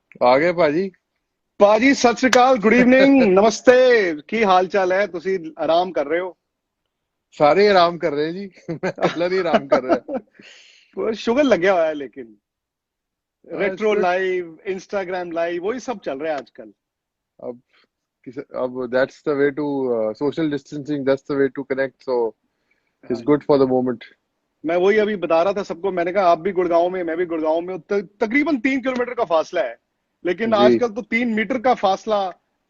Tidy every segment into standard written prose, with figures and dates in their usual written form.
आ गए भाजी। पाजी सत श्री अकाल, गुड इवनिंग, नमस्ते। की हाल चाल है? तुसी आराम कर रहे हो? सारे ही आराम कर रहे हैं जी। मैं कल्ला नहीं आराम कर रहा। शुगर लगे हुआ है लेकिन retro should live, instagram live, वही सब चल रहा है आजकल। अब अब that's the way to social distancing, that's the way to connect, so it's हाँ, गुड फॉर द मोमेंट। मैं वही अभी बता रहा था सबको। मैंने कहा आप भी गुड़गांव में, मैं भी गुड़गांव में हूं। तकरीबन 3 किलोमीटर का फासला है, लेकिन जी, आजकल तो 3 मीटर का फासला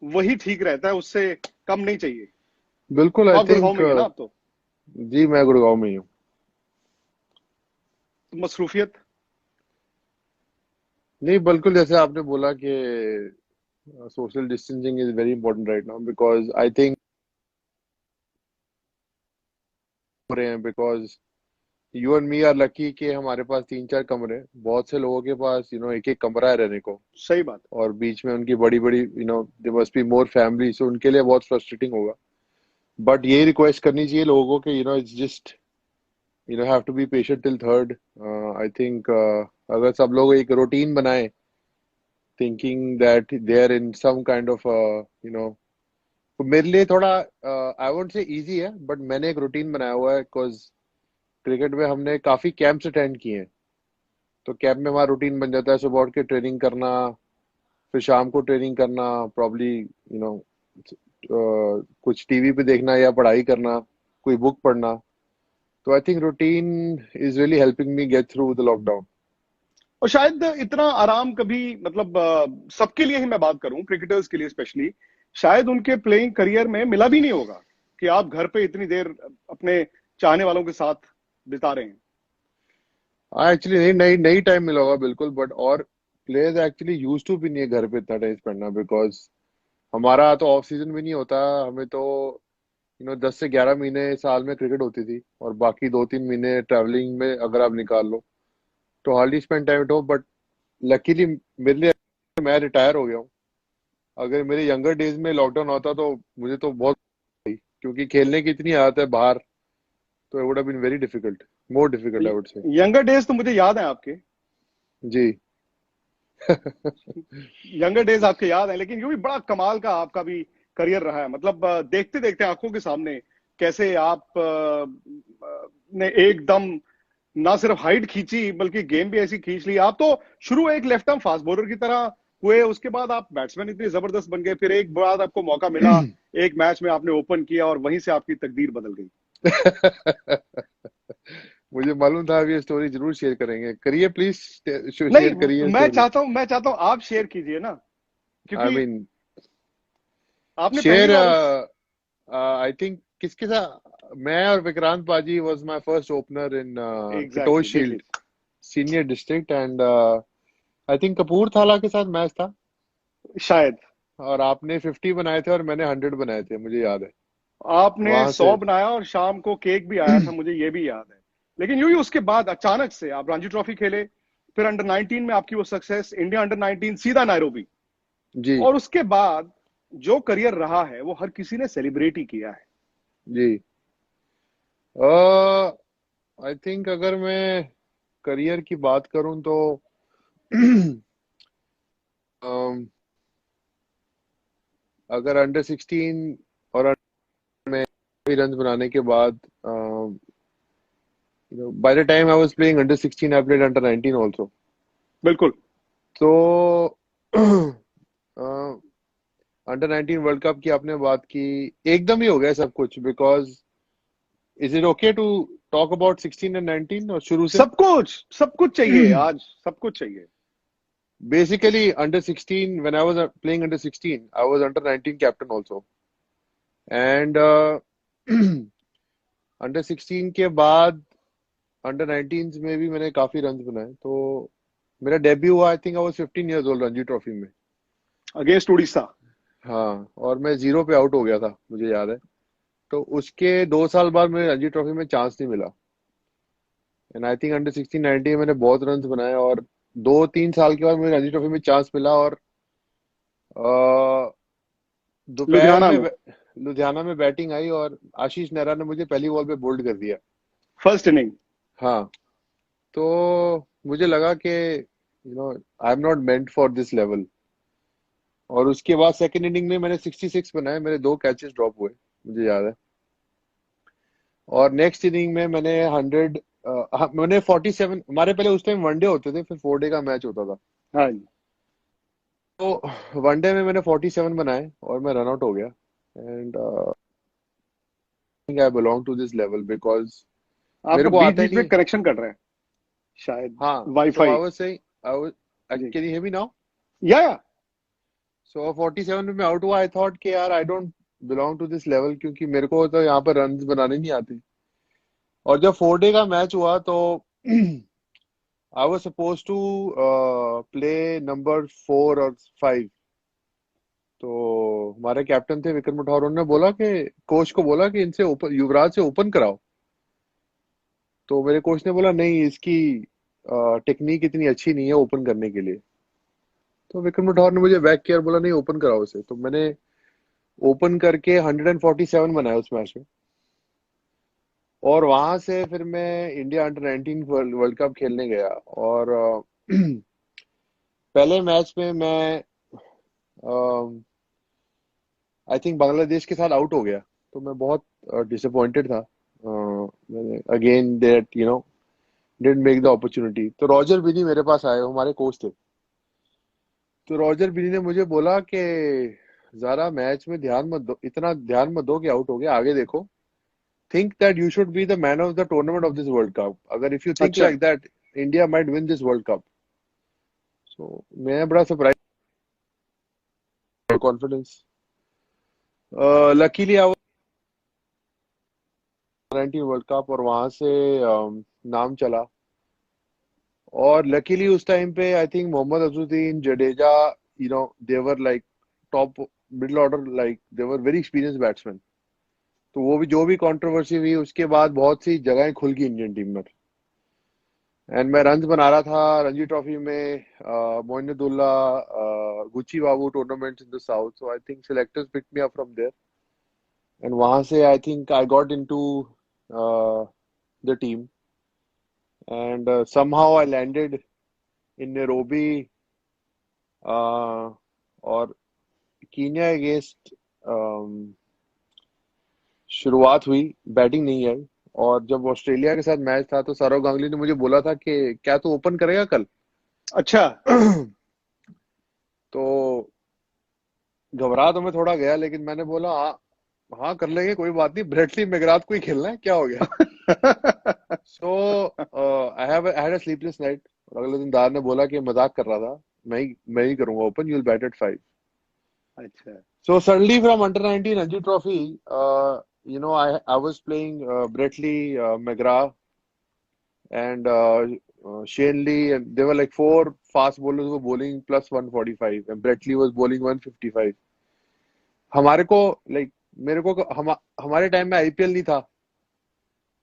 वही ठीक रहता है, उससे कम नहीं चाहिए। बिल्कुल। आई आप गुड़गांव थिंक में ही है ना? आप तो जी, मैं गुड़गांव में ही हूँ। मसरूफियत। नहीं, बिल्कुल जैसे आपने बोला कि social distancing is very important right now, because I think हो रहे हैं, because you and me are lucky कि हमारे पास तीन चार कमरे हैं। बहुत से लोगों के पास एक एक कमरा है रहने को, सही बात है। और बीच में उनकी बड़ी बड़ी they must be more family, so उनके लिए बहुत फ्रस्ट्रेटिंग होगा। बट ये रिक्वेस्ट करनी चाहिए लोगों को कि it's just have to be patient till third. I think अगर सब लोग एक रूटीन बनाए, thinking that they are in some kind of तो मेरे लिए थोड़ा आई वोंट से इजी है, बट मैंने एक रूटीन बनाया हुआ है, बिकॉज क्रिकेट में हमने काफी कैंप्स अटेंड किए हैं। तो कैंप में हमारा रूटीन बन जाता है सुबह उठ के ट्रेनिंग करना, फिर शाम को ट्रेनिंग करना, प्रॉब्ली कुछ टीवी पे देखना या पढ़ाई करना, कोई बुक पढ़ना। तो I think routine is really helping me get through the lockdown. और शायद इतना आराम कभी, मतलब सबके लिए ही मैं बात करूं, क्रिकेटर्स के लिए स्पेशली, शायद उनके प्लेइंग करियर में मिला भी नहीं होगा कि आप घर पे इतनी देर अपने चाहने वालों के साथ बिता रहे हैं। हाँ, एक्चुअली नई नई नई टाइम मिला होगा बिल्कुल, बट और प्लेयर्स एक्चुअली यूज टू भी नहीं है घर पे इतना टाइम स्पेंड करना, बिकॉज हमारा तो ऑफ सीजन भी नहीं होता। हमें तो 10 से 11 महीने साल में क्रिकेट होती थी, और बाकी 2-3 महीने ट्रैवलिंग में अगर आप निकाल लो, तो hardly spend time at home. But luckily मेरे लिए, मैं रिटायर हो गया हूँ। अगर मेरे यंगर डेज में लॉकडाउन होता तो मुझे तो बहुत, क्योंकि खेलने की इतनी आदत है बाहर, तो it would have been very difficult, more difficult I would say. Younger days तो मुझे याद है आपके। जी। यंगर डेज आपके याद है, लेकिन यूं भी बड़ा कमाल का आपका भी करियर रहा है। मतलब देखते देखते आंखों के सामने कैसे आप ने एकदम ना सिर्फ हाइट खींची बल्कि गेम भी ऐसी खींच ली। आप तो शुरू एक लेफ्ट आर्म फास्ट बॉलर की तरह हुए, उसके बाद आप बैट्समैन इतने जबरदस्त बन गए, फिर एक बाद आपको मौका मिला, एक मैच में आपने ओपन किया और वहीं से आपकी तकदीर बदल गई। मुझे मालूम था आप ये स्टोरी जरूर शेयर करेंगे, करिए प्लीज। नहीं, शेयर करिए मैं स्टोरी। चाहता हूं, आप शेयर कीजिए ना, आई क्योंकि मीन, आपने पहली शेयर, बार उस। आई थिंक किसके साथ, मैं और विक्रांत पाजी was my first opener in Katoch exactly, देख शील्ड लीजिए। Senior district, and I think Kapurthala के साथ मैच था। शायद और आपने 50 बनाए थे और मैंने 100 बनाए थे, मुझे याद है। आपने वहां 100 से बनाया और शाम को केक भी आया था, मुझे ये भी याद है। लेकिन यूं ही उसके बाद अचानक से आप रणजी ट्रॉफी खेले, फिर अंडर 19 में आपकी वो सक्सेस, इंडिया अंडर 19 सीधा नायरोबी, जी, और उसके बाद जो करियर रहा है वो हर किसी ने सेलिब्रेट ही किया है। जी। आई थिंक अगर मैं करियर की बात करूं तो अम, अगर अंडर 16 और में रन बनाने के बाद, by the time I was playing under 16 I played under 19 also. बिल्कुल। तो अंडर 19 वर्ल्ड कप की आपने बात की, एकदम ही हो गया सब कुछ, because is it okay to talk about 16 and 19 और शुरू से? सब कुछ चाहिए आज, सब कुछ चाहिए। Basically, under 16, when I was playing under 16, I was under 19 captain also. And under 16 के बाद अंडर 19 में भी मैंने काफी रन बनाए। तो मेरा डेब्यू हुआ, आई think I was 15 years old, Ranji trophy में। अगेंस्ट उड़ीसा। हाँ, और मैं जीरो पे आउट हो गया था, मुझे याद है। तो उसके 2 साल बाद मुझे रणजी ट्रॉफी में चांस नहीं मिला। एंड आई थिंक अंडर 16 19 में मैंने बहुत रन बनाए, और 2-3 साल के बाद मुझे रणजी ट्रॉफी में चांस मिला। और दोपहर लुधियाना में में। लुधियाना में बैटिंग आई, और आशीष नेहरा ने मुझे पहली बॉल पे बोल्ड कर दिया। First inning. हाँ। तो मुझे लगा कि I am not meant for this level. और उसके बाद सेकंड इनिंग में मैंने 66 बनाए, मेरे 2 कैचेस ड्रॉप हुए, मुझे याद है। और नेक्स्ट इनिंग में मैंने 100, मैंने 47, हमारे पहले उस टाइम वनडे होते थे, फिर 4 डे का मैच होता था। हाँ जी। तो वनडे में मैंने 47 बनाए और मैं रन आउट हो गया। And I belong to this level because आपका मेरे को बीच आता ही बीच में नहीं। कनेक्शन कट रहा है शायद, हाँ, so wifi. I was saying, I was, जी। Can you hear me now? या सो 47 में मैं आउट हुआ। आई थॉट कि यार I don't belong to this level, क्योंकि मेरे को तो यहाँ पर रन बनाने नहीं आते। और जब 4 डे का मैच हुआ तो I was suppose to play number 4 और 5। तो हमारे कैप्टन थे विक्रम राठौर, उन्होंने बोला कि कोच को बोला कि इनसे ओपन, युवराज से ओपन कराओ। तो मेरे कोच ने बोला नहीं, इसकी टेक्निक इतनी अच्छी नहीं है ओपन करने के लिए। तो विक्रम राठौर ने मुझे बैक किया और बोला नहीं, ओपन कराओ उसे। तो मैंने ओपन करके 147 बनाया उस मैच में। और वहां से फिर मैं इंडिया अंडर 19 वर्ल्ड कप खेलने गया। और पहले मैच में मैं आई थिंक बांग्लादेश के साथ आउट हो गया। तो मैं बहुत डिसअपॉइंटेड था। मैंने again that didn't make the opportunity. तो रॉजर बिनी मेरे पास आए, वो हमारे कोच थे। तो रॉजर बिनी ने मुझे बोला कि ज़रा मैच में ध्यान मत दो, इतना ध्यान मत दो कि आउट हो गया, आगे देखो। Think that you should be the man of the tournament of this world cup. अगर इफ यू थिंक अच्छा। Like that, India might win this world cup. So मैं बड़ा surprise, confidence. Luckily I 19 world cup, और वहां से नाम चला। और लकीली उस टाइम पे I think Mohammad Azharuddin, Jadeja, they were like top middle order, like they were very experience batsman. तो वो भी, जो भी कंट्रोवर्सी हुई उसके बाद बहुत सी जगहें खुल गई इंडियन टीम में। एंड मैं रन्स बना रहा था रणजी ट्रॉफी में, Moinuddaula, Buchi Babu tournaments in the south. So I think selectors pick me up from there. And वहां से I think I got into the team. And somehow I landed in Nairobi, और Kenya against शुरुआत हुई, batting नहीं आई। और जब Australia के साथ मैच था तो सौरव गांगुली ने मुझे बोला था कि क्या तू ओपन करेगा कल? अच्छा। तो घबरा तो मैं थोड़ा गया, लेकिन मैंने बोला हाँ, हाँ कर लेंगे, कोई बात नहीं, ब्रेटली मैकग्राथ को ही खेलना है, क्या हो गया। So I had a sleepless night. और अगले दिन दार ने बोला कि मजाक कर रहा था, मैं ही करूंगा open, you will bat at 5। अच्छा। So suddenly from under 19 Ranji Trophy, I was playing Bretley, McGrath, and Shane Lee, and there were like 4 fast bowlers who were bowling plus 145, and Bretley was bowling 155. हमारे को like मेरे को हमारे time में IPL नहीं था।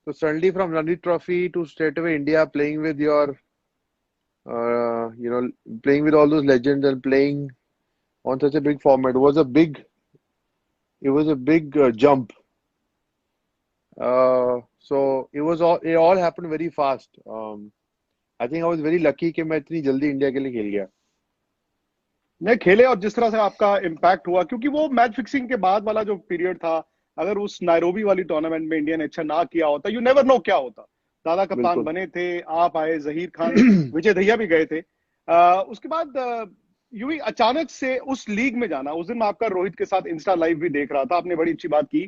तो suddenly from Ranji Trophy to straight away India playing with your, playing with all those legends and playing on such a big format was a big, it was a big jump. So it all happened very fast. I think I was very lucky कि मैं इतनी जल्दी India के लिए खेल गया। नहीं खेले, और जिस तरह से आपका इम्पैक्ट हुआ, क्योंकि वो मैच फिक्सिंग के बाद वाला जो पीरियड था, अगर उस नायरोबी वाली टूर्नामेंट में इंडिया ने अच्छा ना किया होता, यू नेवर नो क्या होता। दादा कप्तान बिल्कुल। बने थे, आप आए, जहीर खान, विजय दहिया भी गए थे। उसके बाद यूं ही अचानक से उस लीग में जाना। उस दिन मैं आपका रोहित के साथ इंस्टा लाइव भी देख रहा था, आपने बड़ी अच्छी बात की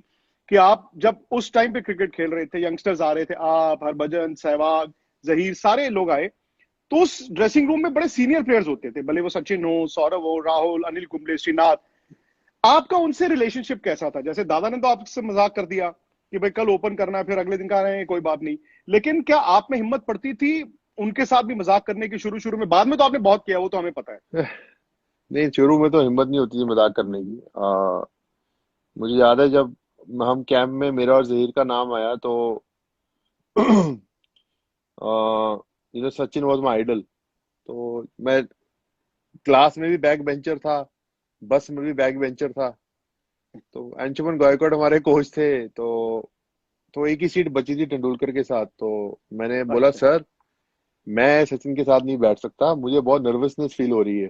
कि आप जब उस टाइम पे क्रिकेट खेल रहे थे, यंगस्टर्स आ रहे थे, आप, हरभजन, सहवाग, जहीर, सारे लोग आए। तो उस ड्रेसिंग रूम में बड़े सीनियर प्लेयर्स होते थे, भले वो सचिन हो, सौरभ हो, राहुल, अनिल कुंबले, श्रीनाथ। आपका उनसे रिलेशनशिप कैसा था? जैसे दादा ने तो आपसे मजाक कर दिया कि भाई कल ओपन करना है, फिर अगले दिन कह रहे हैं कोई बात नहीं, लेकिन क्या आप में हिम्मत पड़ती थी उनके साथ भी मजाक करने की? शुरू शुरू में, बाद में तो आपने बहुत किया, वो तो हमें पता है। नहीं, शुरू में तो हिम्मत नहीं होती थी मजाक करने की। मुझे याद है जब हम कैंप में मेरा और जहीर का नाम आया तो सचिन वॉज माई आइडल। तो मैं क्लास में भी बैक बेंचर था, बस में भी बैक बेंचर था। तो अंशुमन गायकवाड़ हमारे कोच थे। तो एक ही सीट बची थी तेंदुलकर के साथ। तो मैंने बोला अच्छा। सर, मैं सचिन के साथ नहीं बैठ सकता, मुझे बहुत नर्वसनेस फील हो रही है।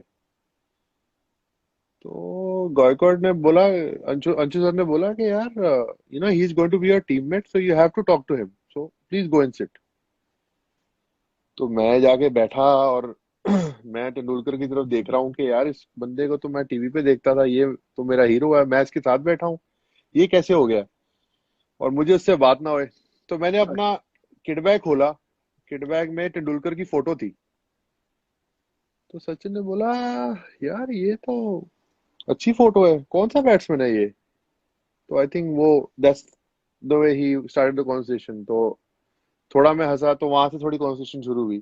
तो गायकवाड ने बोला, अंशु अंशु सर ने बोला कि यार he is going to be your teammate, so you have to talk to him, so please go and sit. तो मैं जाके बैठा और मैं तेंदुलकर की तरफ देख रहा हूँ कि यार इस बंदे को तो मैं टीवी पे देखता था, ये तो मेरा हीरो है, मैं इसके साथ बैठा हूँ, ये कैसे हो गया और मुझे उससे बात ना होए। तो मैंने अपना किट बैग खोला, किट बैग में तेंदुलकर की फोटो थी। तो सचिन ने बोला, यार ये तो अच्छी फोटो है, कौन सा बैट्समैन है ये? तो आई थिंक वो that's the way he started the conversation. तो थोड़ा मैं हंसा, तो वहां से थोड़ी कॉन्वर्सेशन शुरू हुई।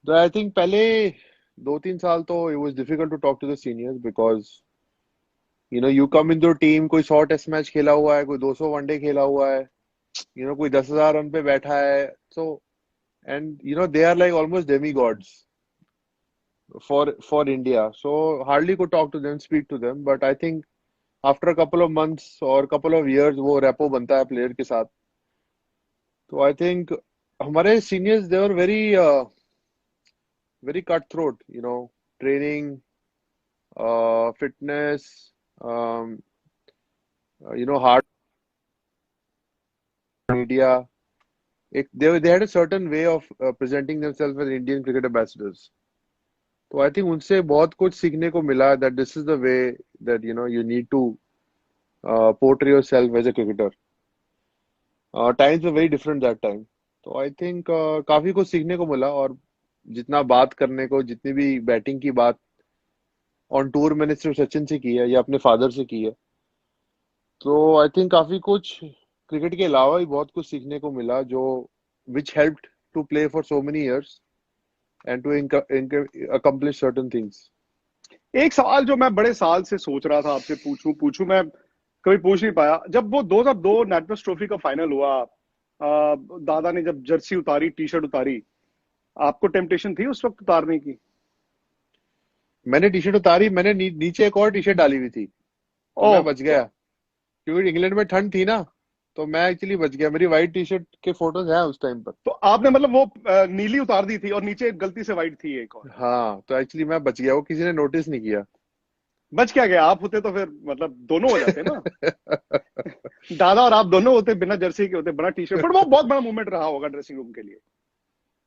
तो आई थिंक पहले 2-3 साल तो it was difficult to talk to the seniors, because you come in your team, कोई 100 टेस्ट मैच खेला हुआ है, कोई 200 वनडे खेला हुआ है, कोई 10,000 रन पे बैठा है। So and they are like almost demi gods for India. So hardly could talk to them, speak to them. But I think after a couple of months or couple of years, वो repo बनता है player के साथ। तो I think हमारे seniors, they were very cutthroat, training, fitness, um, hard media. They had a certain way of presenting themselves as Indian cricket ambassadors. तो I think उनसे बहुत कुछ सीखने को मिला, that this is the way that you need to portray yourself as a cricketer. Times were very different that time. तो I think काफी कुछ सीखने को मिला, और जितना बात करने को, जितनी भी बैटिंग की बात ऑन टूर मैंने सिर्फ सचिन से की है या अपने फादर से की है। तो आई थिंक काफी कुछ क्रिकेट के अलावा भी बहुत कुछ सीखने को मिला, जो which helped to play for so many years and to accomplish certain things. एक सवाल जो मैं बड़े साल से सोच रहा था आपसे पूछूं पूछूं, मैं कभी पूछ नहीं पाया। जब वो 2002 नेटवर्स ट्रॉफी का फाइनल हुआ, दादा ने जब जर्सी उतारी, टी शर्ट उतारी, आपको टेम्पटेशन थी उस वक्त उतारने की? मैंने टी शर्ट उतारी, मैंने नीचे एक और टी शर्ट डाली हुई थी, तो मैं ओह, बच गया, क्योंकि इंग्लैंड में ठंड थी ना। तो मैं एक्चुअली बच गया, मेरी वाइट टी शर्ट के फोटोज हैं उस टाइम पर। तो आपने मतलब वो नीली उतार दी थी और नीचे गलती से व्हाइट थी एक और? हाँ, तो एक्चुअली मैं बच गया, वो किसी ने नोटिस नहीं किया। बच क्या गया? आप होते तो फिर मतलब दोनों हो जाते ना। दादा और आप दोनों होते, बिना जर्सी के होते, बना टी शर्ट। पर वो बहुत बड़ा मूवमेंट रहा होगा ड्रेसिंग रूम के लिए।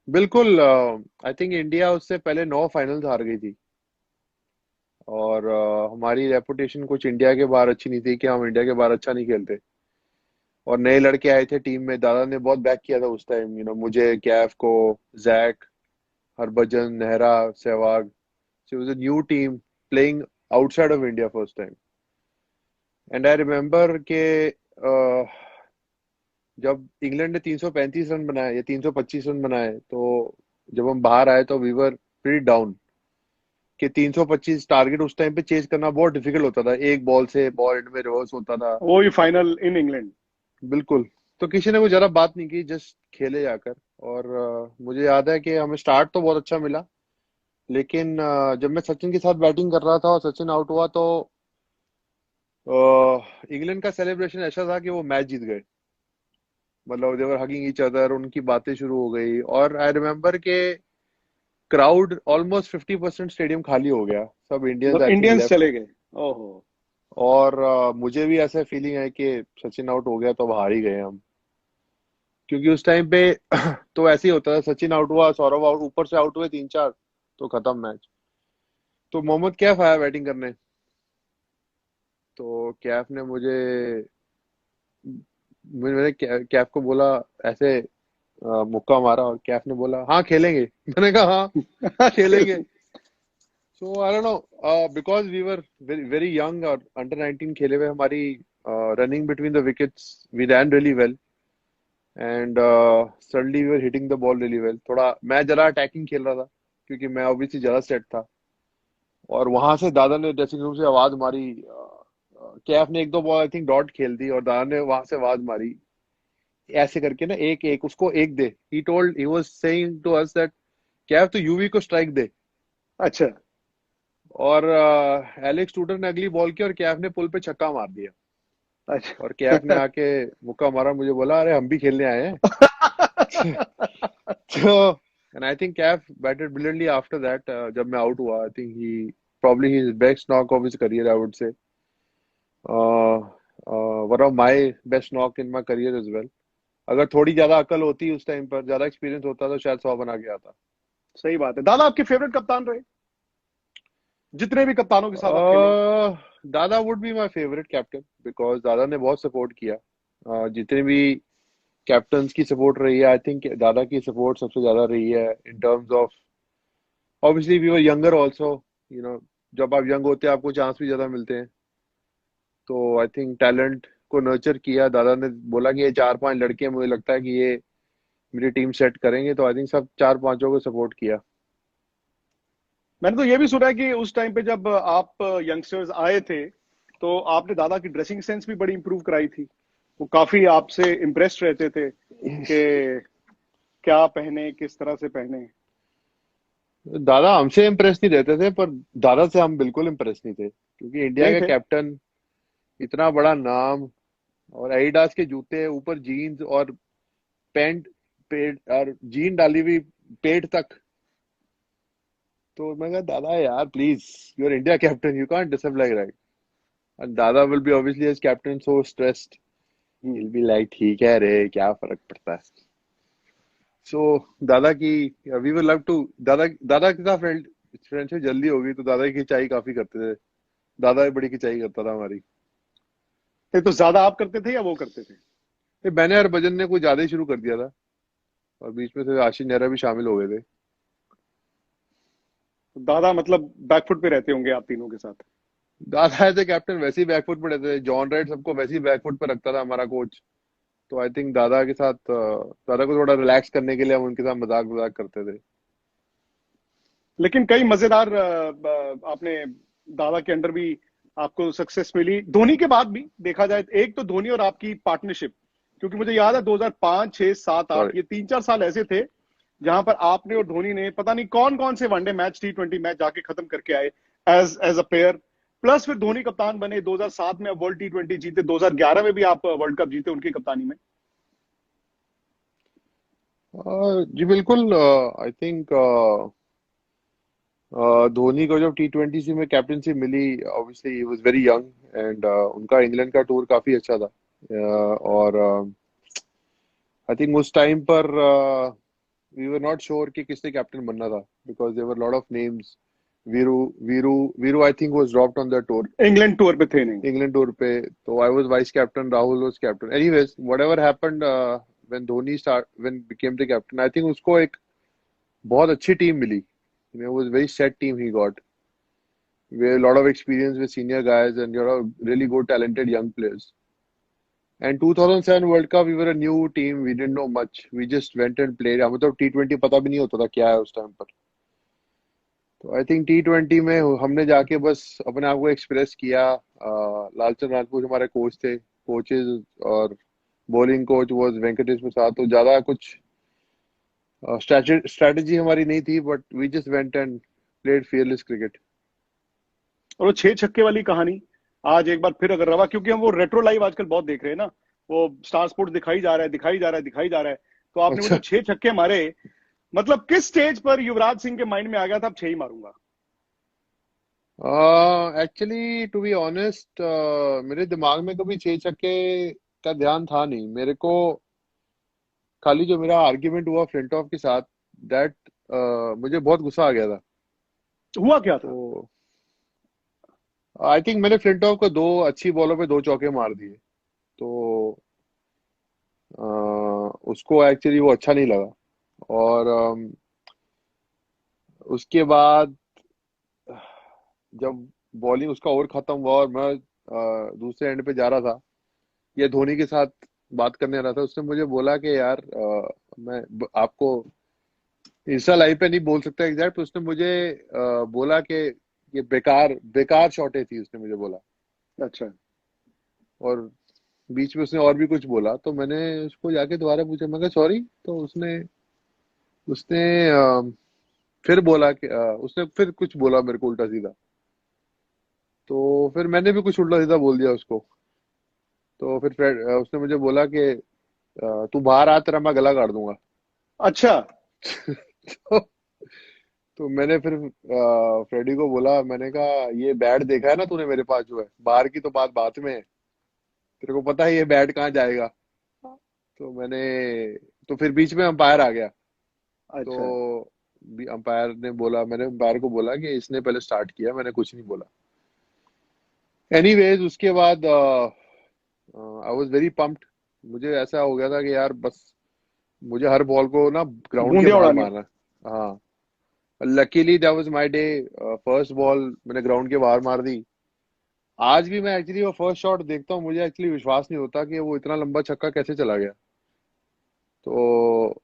बिल्कुल। आई थिंक इंडिया उससे पहले 9 फाइनल्स हार गई थी, और हमारी रेपुटेशन कुछ इंडिया के बाहर अच्छी नहीं थी कि हम इंडिया के बाहर अच्छा नहीं खेलते। और नए लड़के आए थे टीम में, दादा ने बहुत बैक किया था उस टाइम, मुझे, कैफ को, Zak, Harbhajan, Nehra, Sehwag. So it was a new team playing outside of India first time. And I remember कि जब इंग्लैंड ने 335 रन बनाए या 325 रन बनाए, तो जब हम बाहर आए तो वी वर प्रीटी डाउन, कि 325 टारगेट उस टाइम पे चेज करना बहुत डिफिकल्ट होता था, एक बॉल से बॉल एंड में रिवर्स होता था। वो ही फाइनल इन इंग्लैंड। बिल्कुल। तो किसी ने वो जरा बात नहीं की, जस्ट खेले जाकर। और मुझे याद है कि हमें स्टार्ट तो बहुत अच्छा मिला, लेकिन जब मैं सचिन के साथ बैटिंग कर रहा था और सचिन आउट हुआ, तो इंग्लैंड का सेलिब्रेशन ऐसा था कि वो मैच जीत गए। मतलब दे वर हगिंग ईच अदर, उनकी बातें शुरू हो गई, और आई रिमेम्बर के क्राउड ऑलमोस्ट 50% स्टेडियम खाली हो गया, सब इंडियंस मतलब आई थिंक इंडियंस लेफ्ट। चले गए? ओहो। और मुझे भी ऐसा फीलिंग है कि सचिन आउट हो गया तो अब हार ही गए हम, क्योंकि उस टाइम पे तो ऐसे ही होता था, सचिन आउट हुआ, सौरव आउट, ऊपर से आउट हुए 3-4, तो खत्म मैच। तो मोहम्मद कैफ आया बैटिंग करने। तो कैफ ने मैंने कैफ को बोला ऐसे, मुक्का मारा, और कैफ ने बोला हाँ खेलेंगे। मैंने कहा हाँ खेलेंगे। So I don't know, because we were very very young और अंडर 19 खेले हुए, हमारी running between the wickets, we ran really well, and suddenly we were hitting the ball really well. थोड़ा मैं जरा अटैकिंग खेल रहा था, क्योंकि मैं ऑब्वियसली ज्यादा सेट था। और वहां से दादा ने ड्रेसिंग रूम से आवाज मारी, कैफ ने एक दो बॉल आई थिंक डॉट खेल दी, और दादा ने वहां से आवाज मारी ऐसे करके ना, एक एक उसको एक दे, he was saying to us that Kaif तो यूवी को स्ट्राइक दे। अच्छा। और एलेक्स टूटर ने अगली बॉल की, और कैफ ने पुल पे छक्का मार दिया। और कैफ ने अच्छा। आके मुक्का मारा, मुझे बोला अरे हम भी खेलने आए हैं। तो and I think Kaif batted brilliantly after that. जब मैं आउट हुआ, I think he probably his best knock of his career, I would say. One of my best knock in my career as well. अगर थोड़ी ज्यादा अकल होती उस time पर, ज्यादा एक्सपीरियंस होता तो शायद 100 बना के आता। सही बात है। दादा आपके फेवरेट कप्तान रहे, जितने भी कप्तानों के साथ आप खेले? दादा would be my favourite captain, because दादा ने बहुत सपोर्ट किया। जितने भी कैप्टन्स की सपोर्ट रही है, आई थिंक दादा की सपोर्ट सबसे ज्यादा रही है in terms of, obviously we were younger also, you know, जब आप यंग होते हैं आपको चांस भी ज्यादा मिलते हैं। तो आई थिंक टैलेंट को नर्चर किया दादा ने। बोला कि ये 4-5 लड़के हैं, मुझे लगता है कि ये मेरी टीम सेट करेंगे, तो आई थिंक सब 4-5 को सपोर्ट किया। मैंने तो ये भी सुना है कि उस टाइम पे जब आप यंगस्टर्स आए थे तो आपने दादा की ड्रेसिंग सेंस भी बड़ी इंप्रूव कराई थी। वो काफी आपसे इम्प्रेस्ड रहते थे कि क्या पहने, किस तरह से पहने। दादा हमसे इम्प्रेस नहीं रहते थे, पर दादा से हम बिल्कुल इम्प्रेस नहीं थे, क्योंकि इंडिया नहीं का थे? कैप्टन, इतना बड़ा नाम, और एडिडास के जूते, ऊपर जीन्स और पैंट, पेट और जीन डाली हुई पेट तक। तो मैं कहा दादा यार please, you are India captain, you can't disappoint like that. And Dada will be obviously as captain so stressed, he hmm. Will be like ठीक है रे, क्या फर्क पड़ता है। सो दादा की, वी विल लव टू, दादा दादा के साथ फ्रेंडशिप जल्दी होगी, तो दादा की खिंचाई काफी करते थे। दादा भी बड़ी खिंचाई करता था हमारी। तो ज्यादा आप करते थे या वो करते थे? ये मैंने और भजन ने कुछ ज्यादा ही शुरू कर दिया था, और बीच में से आशीष नेहरा भी शामिल हो गए थे। तो दादा मतलब बैकफुट पे रहते होंगे आप तीनों के साथ। दादा एज ए कैप्टन वैसे ही बैकफुट पे रहते थे, जॉन राइट सबको वैसे ही बैकफुट पे रखता था हमारा कोच। तो आई थिंक दादा के साथ, दादा को थोड़ा रिलैक्स करने के लिए हम उनके साथ मजाक मजाक करते थे। लेकिन कई मजेदार आपने दादा के अंडर भी आपको सक्सेस मिली, धोनी के बाद भी देखा जाए। एक तो धोनी और आपकी पार्टनरशिप, क्योंकि मुझे याद है 2005, 6, 7, 8 सॉरी। ये 3-4 साल ऐसे थे जहां पर आपने और धोनी ने पता नहीं कौन कौन से वनडे मैच, T20 मैच जाके खत्म करके आए एज अ पेयर। प्लस फिर धोनी कप्तान बने, 2007 में वर्ल्ड T20 जीते, 2011 में भी आप वर्ल्ड कप जीते उनकी कप्तानी में। जी बिल्कुल। आई थिंक धोनी को जब T20 से में कैप्टनसी मिली, obviously he was very young, and उनका इंग्लैंड का टूर काफी अच्छा था। और आई थिंक उस टाइम पर वी वर नॉट श्योर कि किसने कैप्टन बनना था, because there were lot of names. Viru Viru Viru I think was dropped on the tour, England tour पे थे नहीं? इंग्लैंड टूर पे। तो I was vice captain, Rahul was captain. Anyways whatever happened, when Dhoni start when became the captain, I think उसको एक बहुत अच्छी team मिली। It was a very set team he got, with a lot of experience with senior guys and really good talented young players. And 2007 World Cup, we were a new team. We didn't know much. We just went and played. हमें तो T20 पता भी नहीं होता था क्या है उस टाइम पर। तो आई थिंक T20 में हमने जाके बस अपने आप को एक्सप्रेस किया। लालचंद राजपूत हमारे कोच थे, कोचेज, और bowling coach was Venkatesh Prasad. तो ज्यादा कुछ स्ट्रेटजी हमारी नहीं थी, but we just went and played fearless cricket. और वो 6 छक्के वाली कहानी आज एक बार फिर अगर रवा, क्योंकि हम वो रेट्रो लाइव आजकल बहुत देख रहे हैं ना, वो स्टार स्पोर्ट्स दिखाई जा रहा है, दिखाई जा रहा है, दिखाई जा रहा है। तो आपने वो जो अच्छा। 6 छक्के मारे, मतलब किस स्टेज पर युवराज सिंह के माइंड में आ गया था अब 6 ही मारूंगा? एक्चुअली टू बी ऑनेस्ट, मेरे दिमाग में कभी 6 छक्के का ध्यान था नहीं मेरे को। खाली जो मेरा आर्ग्यूमेंट हुआ फ्लिंटॉफ के साथ, दैट मुझे बहुत गुस्सा आ गया था। हुआ क्या था? तो आई थिंक मैंने फ्लिंटॉफ को 2 अच्छी बॉलों पे 2 चौके मार दिए। तो उसको एक्चुअली वो अच्छा नहीं लगा। और उसके बाद जब बॉलिंग उसका ओवर खत्म हुआ और मैं दूसरे एंड पे जा रहा था, ये धोनी के साथ बात करने रहा था, उसने मुझे बोला कि यार, आपको इंस्टा लाइव पे नहीं बोल सकता एग्जैक्ट, उसने मुझे बोला कि ये बेकार बेकार शॉटें थी, उसने मुझे बोला। अच्छा। और बीच में उसने और भी कुछ बोला, तो मैंने उसको जाके दोबारा पूछा, मैं कहा सॉरी। तो उसने उसने फिर बोला कि उसने फिर कुछ बोला मेरे को उल्टा सीधा। तो फिर मैंने भी कुछ उल्टा सीधा बोल दिया उसको। तो फिर उसने मुझे बोला कि तू बाहर आ, तेरा मैं गला काट दूंगा। अच्छा। तो, तो मैंने फिर फ्रेडी को बोला, मैंने कहा ये बैट देखा है ना तूने मेरे पास जो है, बाहर की तो बात बात में है, तेरे को पता है ये बैट कहाँ जाएगा। तो मैंने, तो फिर बीच में अंपायर आ गया। अच्छा। तो अंपायर ने बोला, मैंने अंपायर को बोला कि इसने पहले स्टार्ट किया, मैंने कुछ नहीं बोला। एनीवेज उसके बाद आई वाज वेरी पम्प्ड। मुझे ऐसा हो गया था कि यार बस मुझे हर बॉल को ना ग्राउंड के बूंदियां बाहर उड़ानी है। मारना है। हाँ, luckily that was my day. First ball मैंने ग्राउंड के बाहर मार दी। आज भी मैं एक्चुअली वो फर्स्ट शॉट देखता हूँ, मुझे एक्चुअली विश्वास नहीं होता कि वो इतना लंबा छक्का कैसे चला गया। तो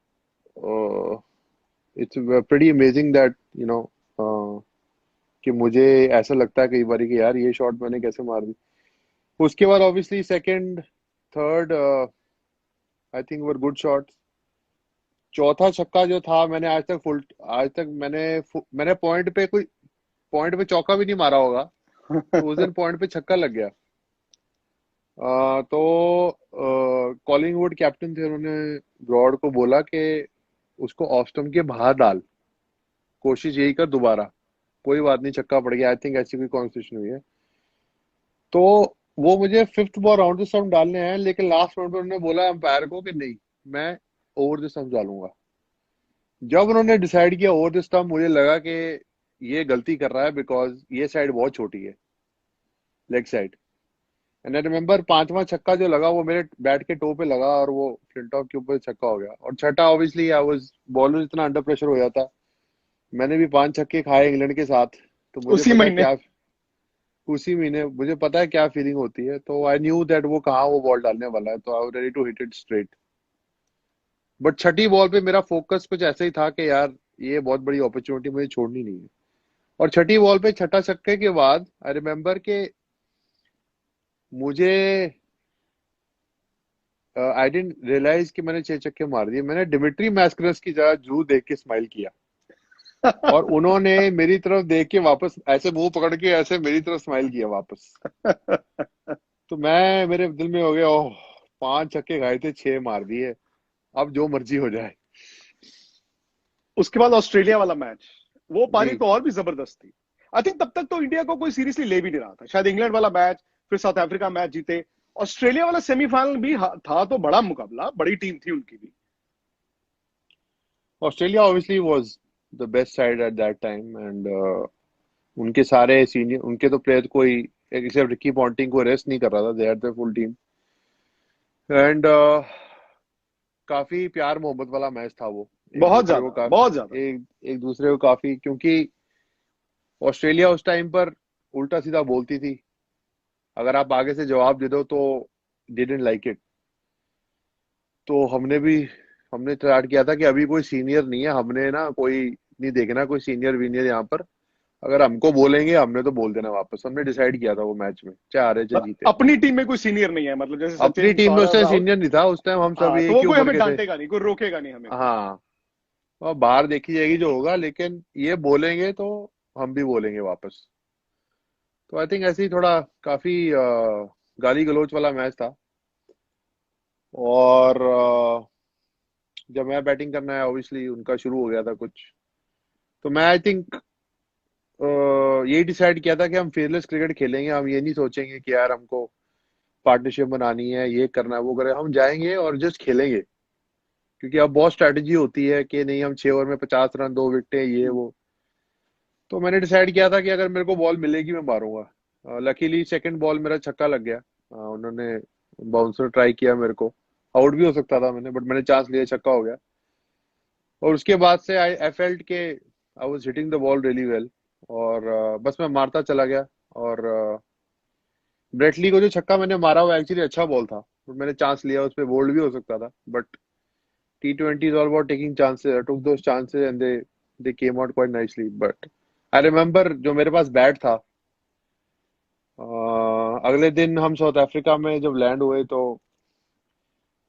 it's pretty amazing that you know कि मुझे ऐसा लगता है कई बार कि यार ये शॉट मैंने कैसे मार दी। उसके बाद obviously second, third, I think were good shots. चौथा छक्का जो था, मैंने आज तक मैंने पॉइंट पे चौका भी नहीं मारा होगा। तो उस दिन पॉइंट पे छक्का लग गया। तो कॉलिंगवुड कैप्टन थे, उन्होंने ब्रॉड को बोला कि उसको ऑफ स्टंप के बाहर डाल, कोशिश यही कर दोबारा, कोई बात नहीं छक्का पड़ गया। आई थिंक ऐसी कोई कॉन्वर्सेशन हुई है। तो वो मुझे fifth ball round the stump डालने हैं, लेकिन लास्ट राउंड में उन्होंने बोला अंपायर को कि नहीं, मैं ओवर द स्टंप डालूंगा। जब उन्होंने डिसाइड किया ओवर द स्टंप, मुझे लगा कि ये गलती कर रहा है, बिकॉज ये साइड बहुत छोटी है, leg side. And I remember पांचवा छक्का जो लगा वो मेरे बैट के टो पे लगा और वो फ्लिंटॉक के ऊपर छक्का हो गया। और छठा ऑब्वियसली आई वाज, बॉलर इतना अंडर प्रेशर हो जाता। मैंने भी 5 छक्के खाए इंग्लैंड के साथ, तो मुझे उसी पता है महीने। क्या, उसी महीने मुझे पता है क्या फीलिंग होती है। तो आई न्यू दैट वो कहाँ वो बॉल डालने वाला है, तो I was ready to hit it straight. But छठी बॉल पे मेरा फोकस कुछ ऐसा ही था कि यार ये बहुत बड़ी अपॉर्चुनिटी मुझे छोड़नी नहीं है। और छठी बॉल पे छठा छक्के के बाद आई रिमेम्बर कि मुझे, आई डिडंट रियलाइज कि मैंने 6 छक्के मार दिए। मैंने डिमिट्री मैस्करस की जगह ड्रू देख के स्माइल किया, और उन्होंने मेरी तरफ देख के वापस ऐसे मुंह पकड़ के ऐसे मेरी तरफ स्माइल किया वापस। तो मैं, मेरे दिल में हो गया, ओह 5 छक्के खाए थे, 6 मार दिए, अब जो मर्जी हो जाए। उसके बाद ऑस्ट्रेलिया वाला मैच, वो जी। पारी तो और भी जबरदस्त थी। आई थिंक तब तक तो इंडिया को कोई सीरियसली ले भी नहीं रहा था। शायद इंग्लैंड वाला मैच, फिर साउथ अफ्रीका मैच जीते, ऑस्ट्रेलिया वाला सेमीफाइनल भी था, तो बड़ा मुकाबला, बड़ी टीम थी उनकी भी। Australia obviously was the best side eight that time, and उनके सारे सीनियर, उनके तो प्लेयर कोई एक्सेप्ट रिकी पॉन्टिंग को रेस्ट नहीं कर रहा था, they had the full team. And काफी प्यार मोहब्बत वाला मैच था वो, एक बहुत दूसरे को ज्यादा, काफी, बहुत ज्यादा। एक दूसरे को काफी, क्योंकि ऑस्ट्रेलिया उस टाइम पर उल्टा सीधा बोलती थी, अगर आप आगे से जवाब दे दो तो डिडंट लाइक इट। तो हमने स्टार्ट किया था कि अभी कोई सीनियर नहीं है, हमने ना कोई नहीं देखना, कोई सीनियर वीनियर यहाँ पर, अगर हमको बोलेंगे हमने तो बोल देना वापस। हमने डिसाइड किया था वो मैच में, चाहे हारे चाहे जीते। अपनी टीम में कोई सीनियर नहीं है, मतलब जैसे अपनी सचिन, टीम में उस सौरभ, टाइम राहुल। सीनियर नहीं था, उस टाइम हम सब हाँ, तो एक वो ही कोई उम्र हमें के थे। डांटेगा नहीं, कोई रोकेगा नहीं हमें कोई। हाँ, और बाहर देखी जाएगी जो होगा, लेकिन ये बोलेंगे तो हम भी बोलेंगे वापस। तो आई थिंक ऐसे ही थोड़ा काफी गाली गलौज वाला मैच था। और जब मैं बैटिंग करना है ऑब्वियसली उनका शुरू हो गया था कुछ। तो मैं आई थिंक यही डिसाइड किया था कि हम फेयरलेस क्रिकेट खेलेंगे, हम ये नहीं सोचेंगे कि यार हमको पार्टनरशिप बनानी है, ये करना है, वो करें, हम जाएंगे और जस्ट खेलेंगे। क्योंकि अब बहुत स्ट्रैटेजी होती है कि नहीं, हम 6 ओवर में 50 रन, 2 विकेटें, ये वो। तो मैंने डिसाइड किया था कि अगर मेरे को बॉल मिलेगी मैं मारूंगा। लकीली सेकंड बॉल मेरा छक्का लग गया। उन्होंने बाउंसर ट्राई किया मेरे को, आउट भी हो सकता था मैंने, बट मैंने चांस लिया, छक्का हो गया। और उसके बाद से आई फेल्ट के I was hitting the ball really well. और बस मैं मारता चला गया। और ब्रेटली को जो छक्का मैंने मारा वो एक्चुअली अच्छा बॉल था, तो मैंने चांस लिया, उस पर बोल्ड भी हो सकता था। But T20 is all about taking chances. I took those chances and they came out quite nicely. But I remember जो मेरे पास बैट था, अगले दिन हम साउथ अफ्रीका में जब लैंड हुए तो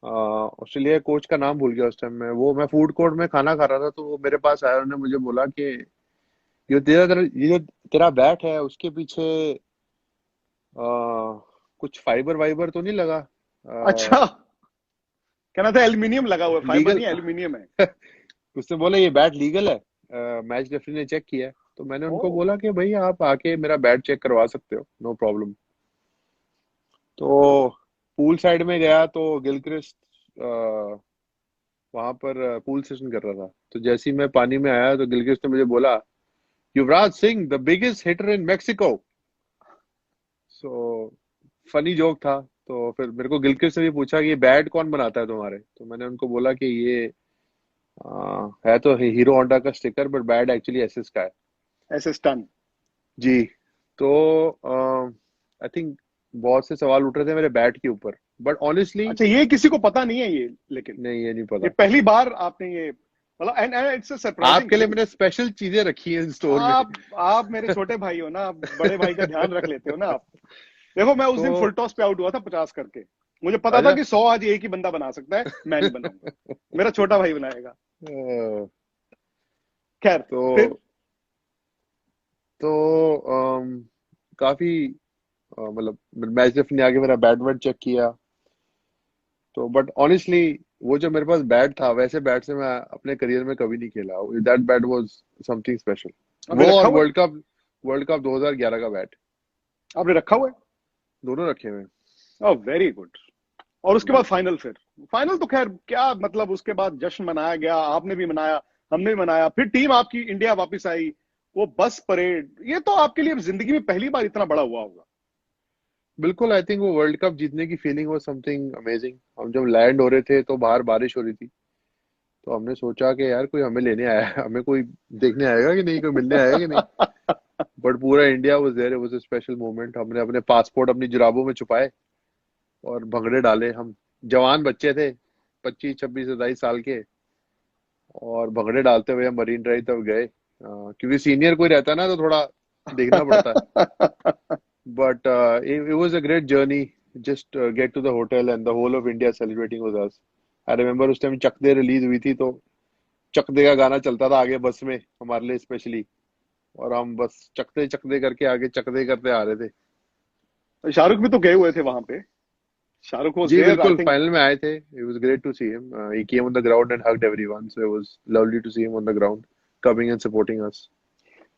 ऑस्ट्रेलिया कोच का नाम भूल गया उस टाइम में, वो मैं फूड कोर्ट में खाना खा रहा था, तो वो मेरे पास आया, उन्होंने मुझे बोला कि ये जो तेरा बैट है उसके पीछे कुछ फाइबर वाइबर तो नहीं लगा अच्छा, कहना था एल्यूमिनियम लगा हुआ है, फाइबर लीगल। नहीं एल्यूमिनियम है। उसने बोला ये बैट लीगल है, मैच रेफरी ने चेक किया है। तो मैंने ओ, उनको बोला कि भाई आप आके मेरा बैट चेक करवा सकते हो, नो प्रॉब्लम। तो पूल साइड में गया तो गिलक्रिस्ट वहां पर पूल सेशन कर रहा था। तो जैसे ही मैं पानी में आया तो गिलक्रिस्ट ने मुझे बोला, Yuvraj Singh the biggest hitter in Mexico. So funny joke था। तो फिर मेरे को गिलक्रिस्ट ने भी पूछा कि ये बैट कौन बनाता है तुम्हारे। तो मैंने उनको बोला कि ये है तो हीरो होंडा का sticker, but bat actually SS का है। ऐसे स्टन। जी। तो आई थिंक बहुत से सवाल उठ रहे थे मेरे बैट के ऊपर, बट ऑनेस्टली अच्छा, ये किसी को पता नहीं है ये, लेकिन नहीं, ये नहीं ये पता। पहली बार आपने ये, मतलब, एंड इट्स सरप्राइजिंग आपके लिए थिंग। मैंने स्पेशल चीजें रखी हैं स्टोर में। आप मेरे छोटे भाई हो ना, आप बड़े भाई का ध्यान रख लेते हो ना आप। देखो, मैं उस दिन फुल तो टॉस पे आउट हुआ था 50 करके। मुझे पता था अच्छा। कि 100 आज एक ही बंदा बना सकता है, मैं नहीं बनाऊंगा, मेरा छोटा भाई बनाएगा। अ, खैर, फिर। तो काफी मतलब मैच रेफ ने आके मेरा बैट वैट चेक किया। तो बट ऑनेस्टली वो जो मेरे पास बैट था, वैसे बैट से मैं अपने करियर में कभी नहीं खेला। That bat was something special. आपने वो रखा और हुआ है? वर्ल्ड कप 2011 का बैट, आपने रखा हुआ है? दोनों रखे हुए हैं। ओह, वेरी गुड। और उसके जी। बाद फाइनल, फिर फाइनल तो खैर क्या मतलब, उसके बाद जश्न मनाया गया, आपने भी मनाया, हमने भी मनाया, फिर टीम आपकी इंडिया वापस आई, वो बस परेड, ये तो आपके लिए जिंदगी में पहली बार इतना बड़ा हुआ होगा। बिल्कुल, आई थिंक वो वर्ल्ड कप जीतने की फीलिंग वाज समथिंग अमेजिंग। हम जब लैंड हो रहे थे तो बाहर बारिश हो रही थी। तो हमने सोचा कि यार कोई हमें लेने आया है, हमें कोई देखने आएगा कि नहीं, कोई मिलने आएगा कि नहीं। बट पूरा India was there, it was a special moment. हमने अपने पासपोर्ट अपनी जुराबों में छुपाए और भंगड़े डाले। हम जवान बच्चे थे, 25 26 27 साल के, और भंगड़े डालते हुए हम मरीन ड्राइव तक गए। क्योंकि सीनियर कोई रहता है ना तो थोड़ा देखना पड़ता है। But it was a great journey. Just get to the hotel and the whole of India celebrating with us. I remember उस टाइम चक दे रिलीज हुई थी, तो चक दे का गाना चलता था आगे बस में हमारे लिए स्पेशली। और हम बस चक दे करके आगे चक दे करते आ रहे थे। शाहरुख भी तो गए हुए थे वहां पे, शाहरुख वाज जी देयर आई बिल्कुल, थिंक। फाइनल में आए थे। It was great to see him. He came on the ground and hugged everyone. So it was lovely to see him on the ground, coming and supporting us.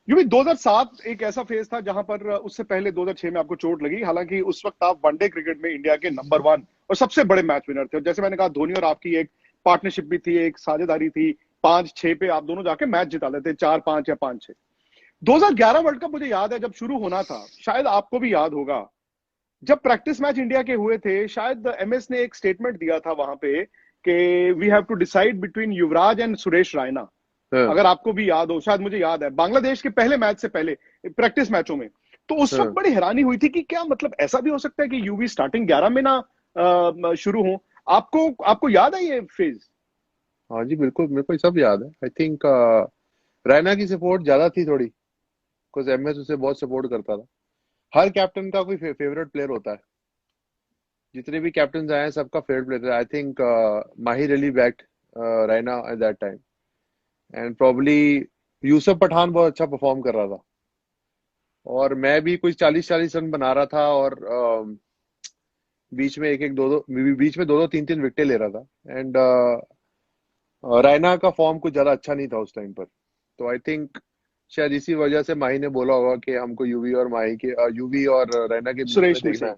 क्योंकि 2007 एक ऐसा phase था जहां पर, उससे पहले 2006 में आपको चोट लगी, हालांकि उस वक्त आप वनडे क्रिकेट में इंडिया के नंबर 1 और सबसे बड़े मैच विनर थे। और जैसे मैंने कहा, धोनी और आपकी एक पार्टनरशिप भी थी, एक साझेदारी थी, 5-6 पे आप दोनों जाके मैच जिता लेते, 4-5 या 5-6। 2011 वर्ल्ड कप मुझे याद है जब शुरू होना था, शायद आपको भी याद होगा, जब प्रैक्टिस मैच इंडिया के हुए थे, शायद एमएस ने एक स्टेटमेंट दिया था वहां पे कि we have to decide between Yuvraj and Suresh Raina. हाँ। अगर आपको भी याद हो, शायद मुझे याद है, बांग्लादेश के पहले मैच से पहले प्रैक्टिस मैचों में। तो उस वक्त हाँ। बड़ी हैरानी हुई थी कि क्या मतलब ऐसा भी हो सकता है कि यूवी स्टार्टिंग 11 में ना शुरू हो। आपको आपको याद है ये फेज? हाँ जी बिल्कुल, मेरे को ये सब याद है। आई थिंक रैना की सपोर्ट ज्यादा थी थोड़ी, बिकॉज एमएस उसे बहुत सपोर्ट करता था। हर कैप्टन का कोई फेवरेट प्लेयर होता है। जितने भी कैप्टन आए हैं सबका favourite player. I think Mahi really backed Raina at that time, and probably Yusuf Pathan बहुत अच्छा परफॉर्म कर रहा था। और मैं भी कुछ 40 40 रन बना रहा था, और बीच में एक एक दो दो बीच में दो दो तीन तीन विकेट ले रहा था। एंड रैना का फॉर्म कुछ ज्यादा अच्छा नहीं था उस टाइम पर। तो आई थिंक शायद इसी वजह से माही ने बोला होगा कि हमको यूवी और रैना के बीच में सुरेश में देखना से। है।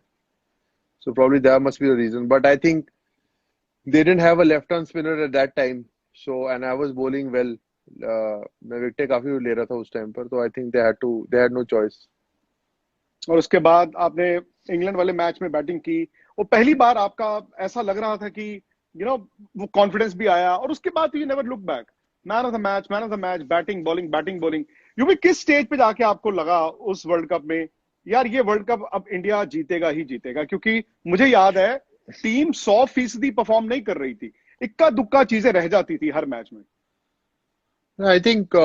So probably that must be the reason. But I think they didn't have a left-arm spinner at that time. So and I was bowling well. मैं विकेटें काफी ले रहा था उस टाइम पर, तो I think they had no choice. और उसके बाद आपने इंग्लैंड वाले मैच में बैटिंग की, वो पहली बार आपका ऐसा लग रहा था कि वो कॉन्फिडेंस भी आया, और उसके बाद you never look back. Man of the match, man of the match, batting bowling, batting bowling. You भी किस स्टेज पे जाके आपको लगा उस वर्ल्ड कप में, यार ये वर्ल्ड कप अब इंडिया जीतेगा ही जीतेगा? क्योंकि मुझे याद है टीम 100% परफॉर्म नहीं कर रही थी, इक्का दुक्का चीजें रह जाती थी हर मैच में। आई थिंक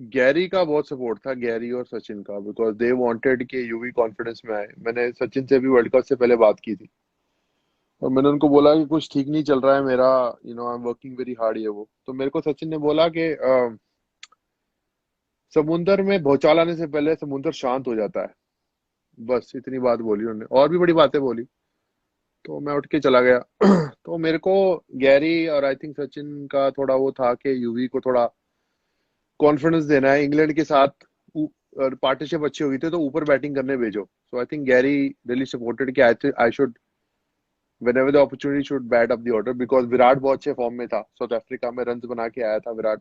गैरी का बहुत सपोर्ट था, गैरी और सचिन का, बिकॉज दे वांटेड कि यूवी कॉन्फिडेंस में आए। मैंने सचिन से भी वर्ल्ड कप से पहले बात की थी, और मैंने उनको बोला कि कुछ ठीक नहीं चल रहा है मेरा, I am working very hard. ये वो तो मेरे को सचिन ने बोला कि समुंदर में भूचाल आने से पहले समुंदर शांत हो जाता है। बस इतनी बात बोली उन्होंने, और भी बड़ी बातें बोली। तो मैं उठ के चला गया। तो मेरे को गैरी और आई थिंक सचिन का थोड़ा वो था कि यूवी को थोड़ा कॉन्फिडेंस देना है इंग्लैंड के साथ। और पार्टनरशिप अच्छी हो गई थी तो ऊपर बैटिंग करने भेजो। So I think Gary really supported कि I should whenever the opportunity should bat up the order because Virat बहुत अच्छे फॉर्म में था, साउथ अफ्रीका में रन्स बना के आया था Virat.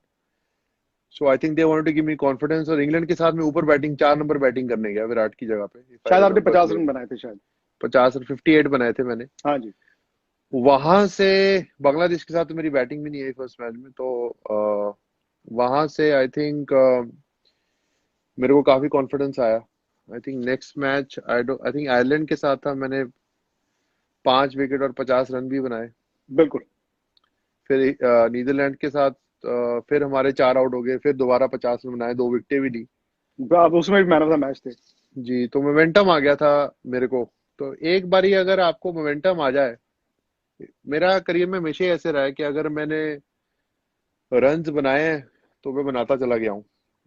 So I think they wanted to give me confidence और इंग्लैंड के साथ में ऊपर बैटिंग 4 नंबर बैटिंग करने गया विराट की जगह पे, इफ आई शायद आपने रिमेम्बर 50 रन क्लियरली। बनाए थे शायद। 50 और 58 बनाए थे मैंने। हाँ जी। वहां से बांग्लादेश के साथ तो मेरी बैटिंग भी नहीं आई फर्स्ट मैच में, तो वहां से आई थिंक मेरे को काफी कॉन्फिडेंस आया। I think next match I think Ireland के साथ था, मैंने 5 विकेट और 50 रन भी बनाए। बिल्कुल। फिर नीदरलैंड के साथ फिर हमारे 4 आउट हो गए, फिर दोबारा 50 रन बनाए, 2 विकेटें भी ली। आप उसमें भी मैन ऑफ द मैच थे। जी, तो मोमेंटम आ गया था मेरे को। तो एक बारी अगर आपको मोमेंटम आ जाए, मेरा करियर में हमेशा ही ऐसे रहा है कि अगर मैंने रन्स बनाए हैं तो मैं बनाता चला गया हूँ,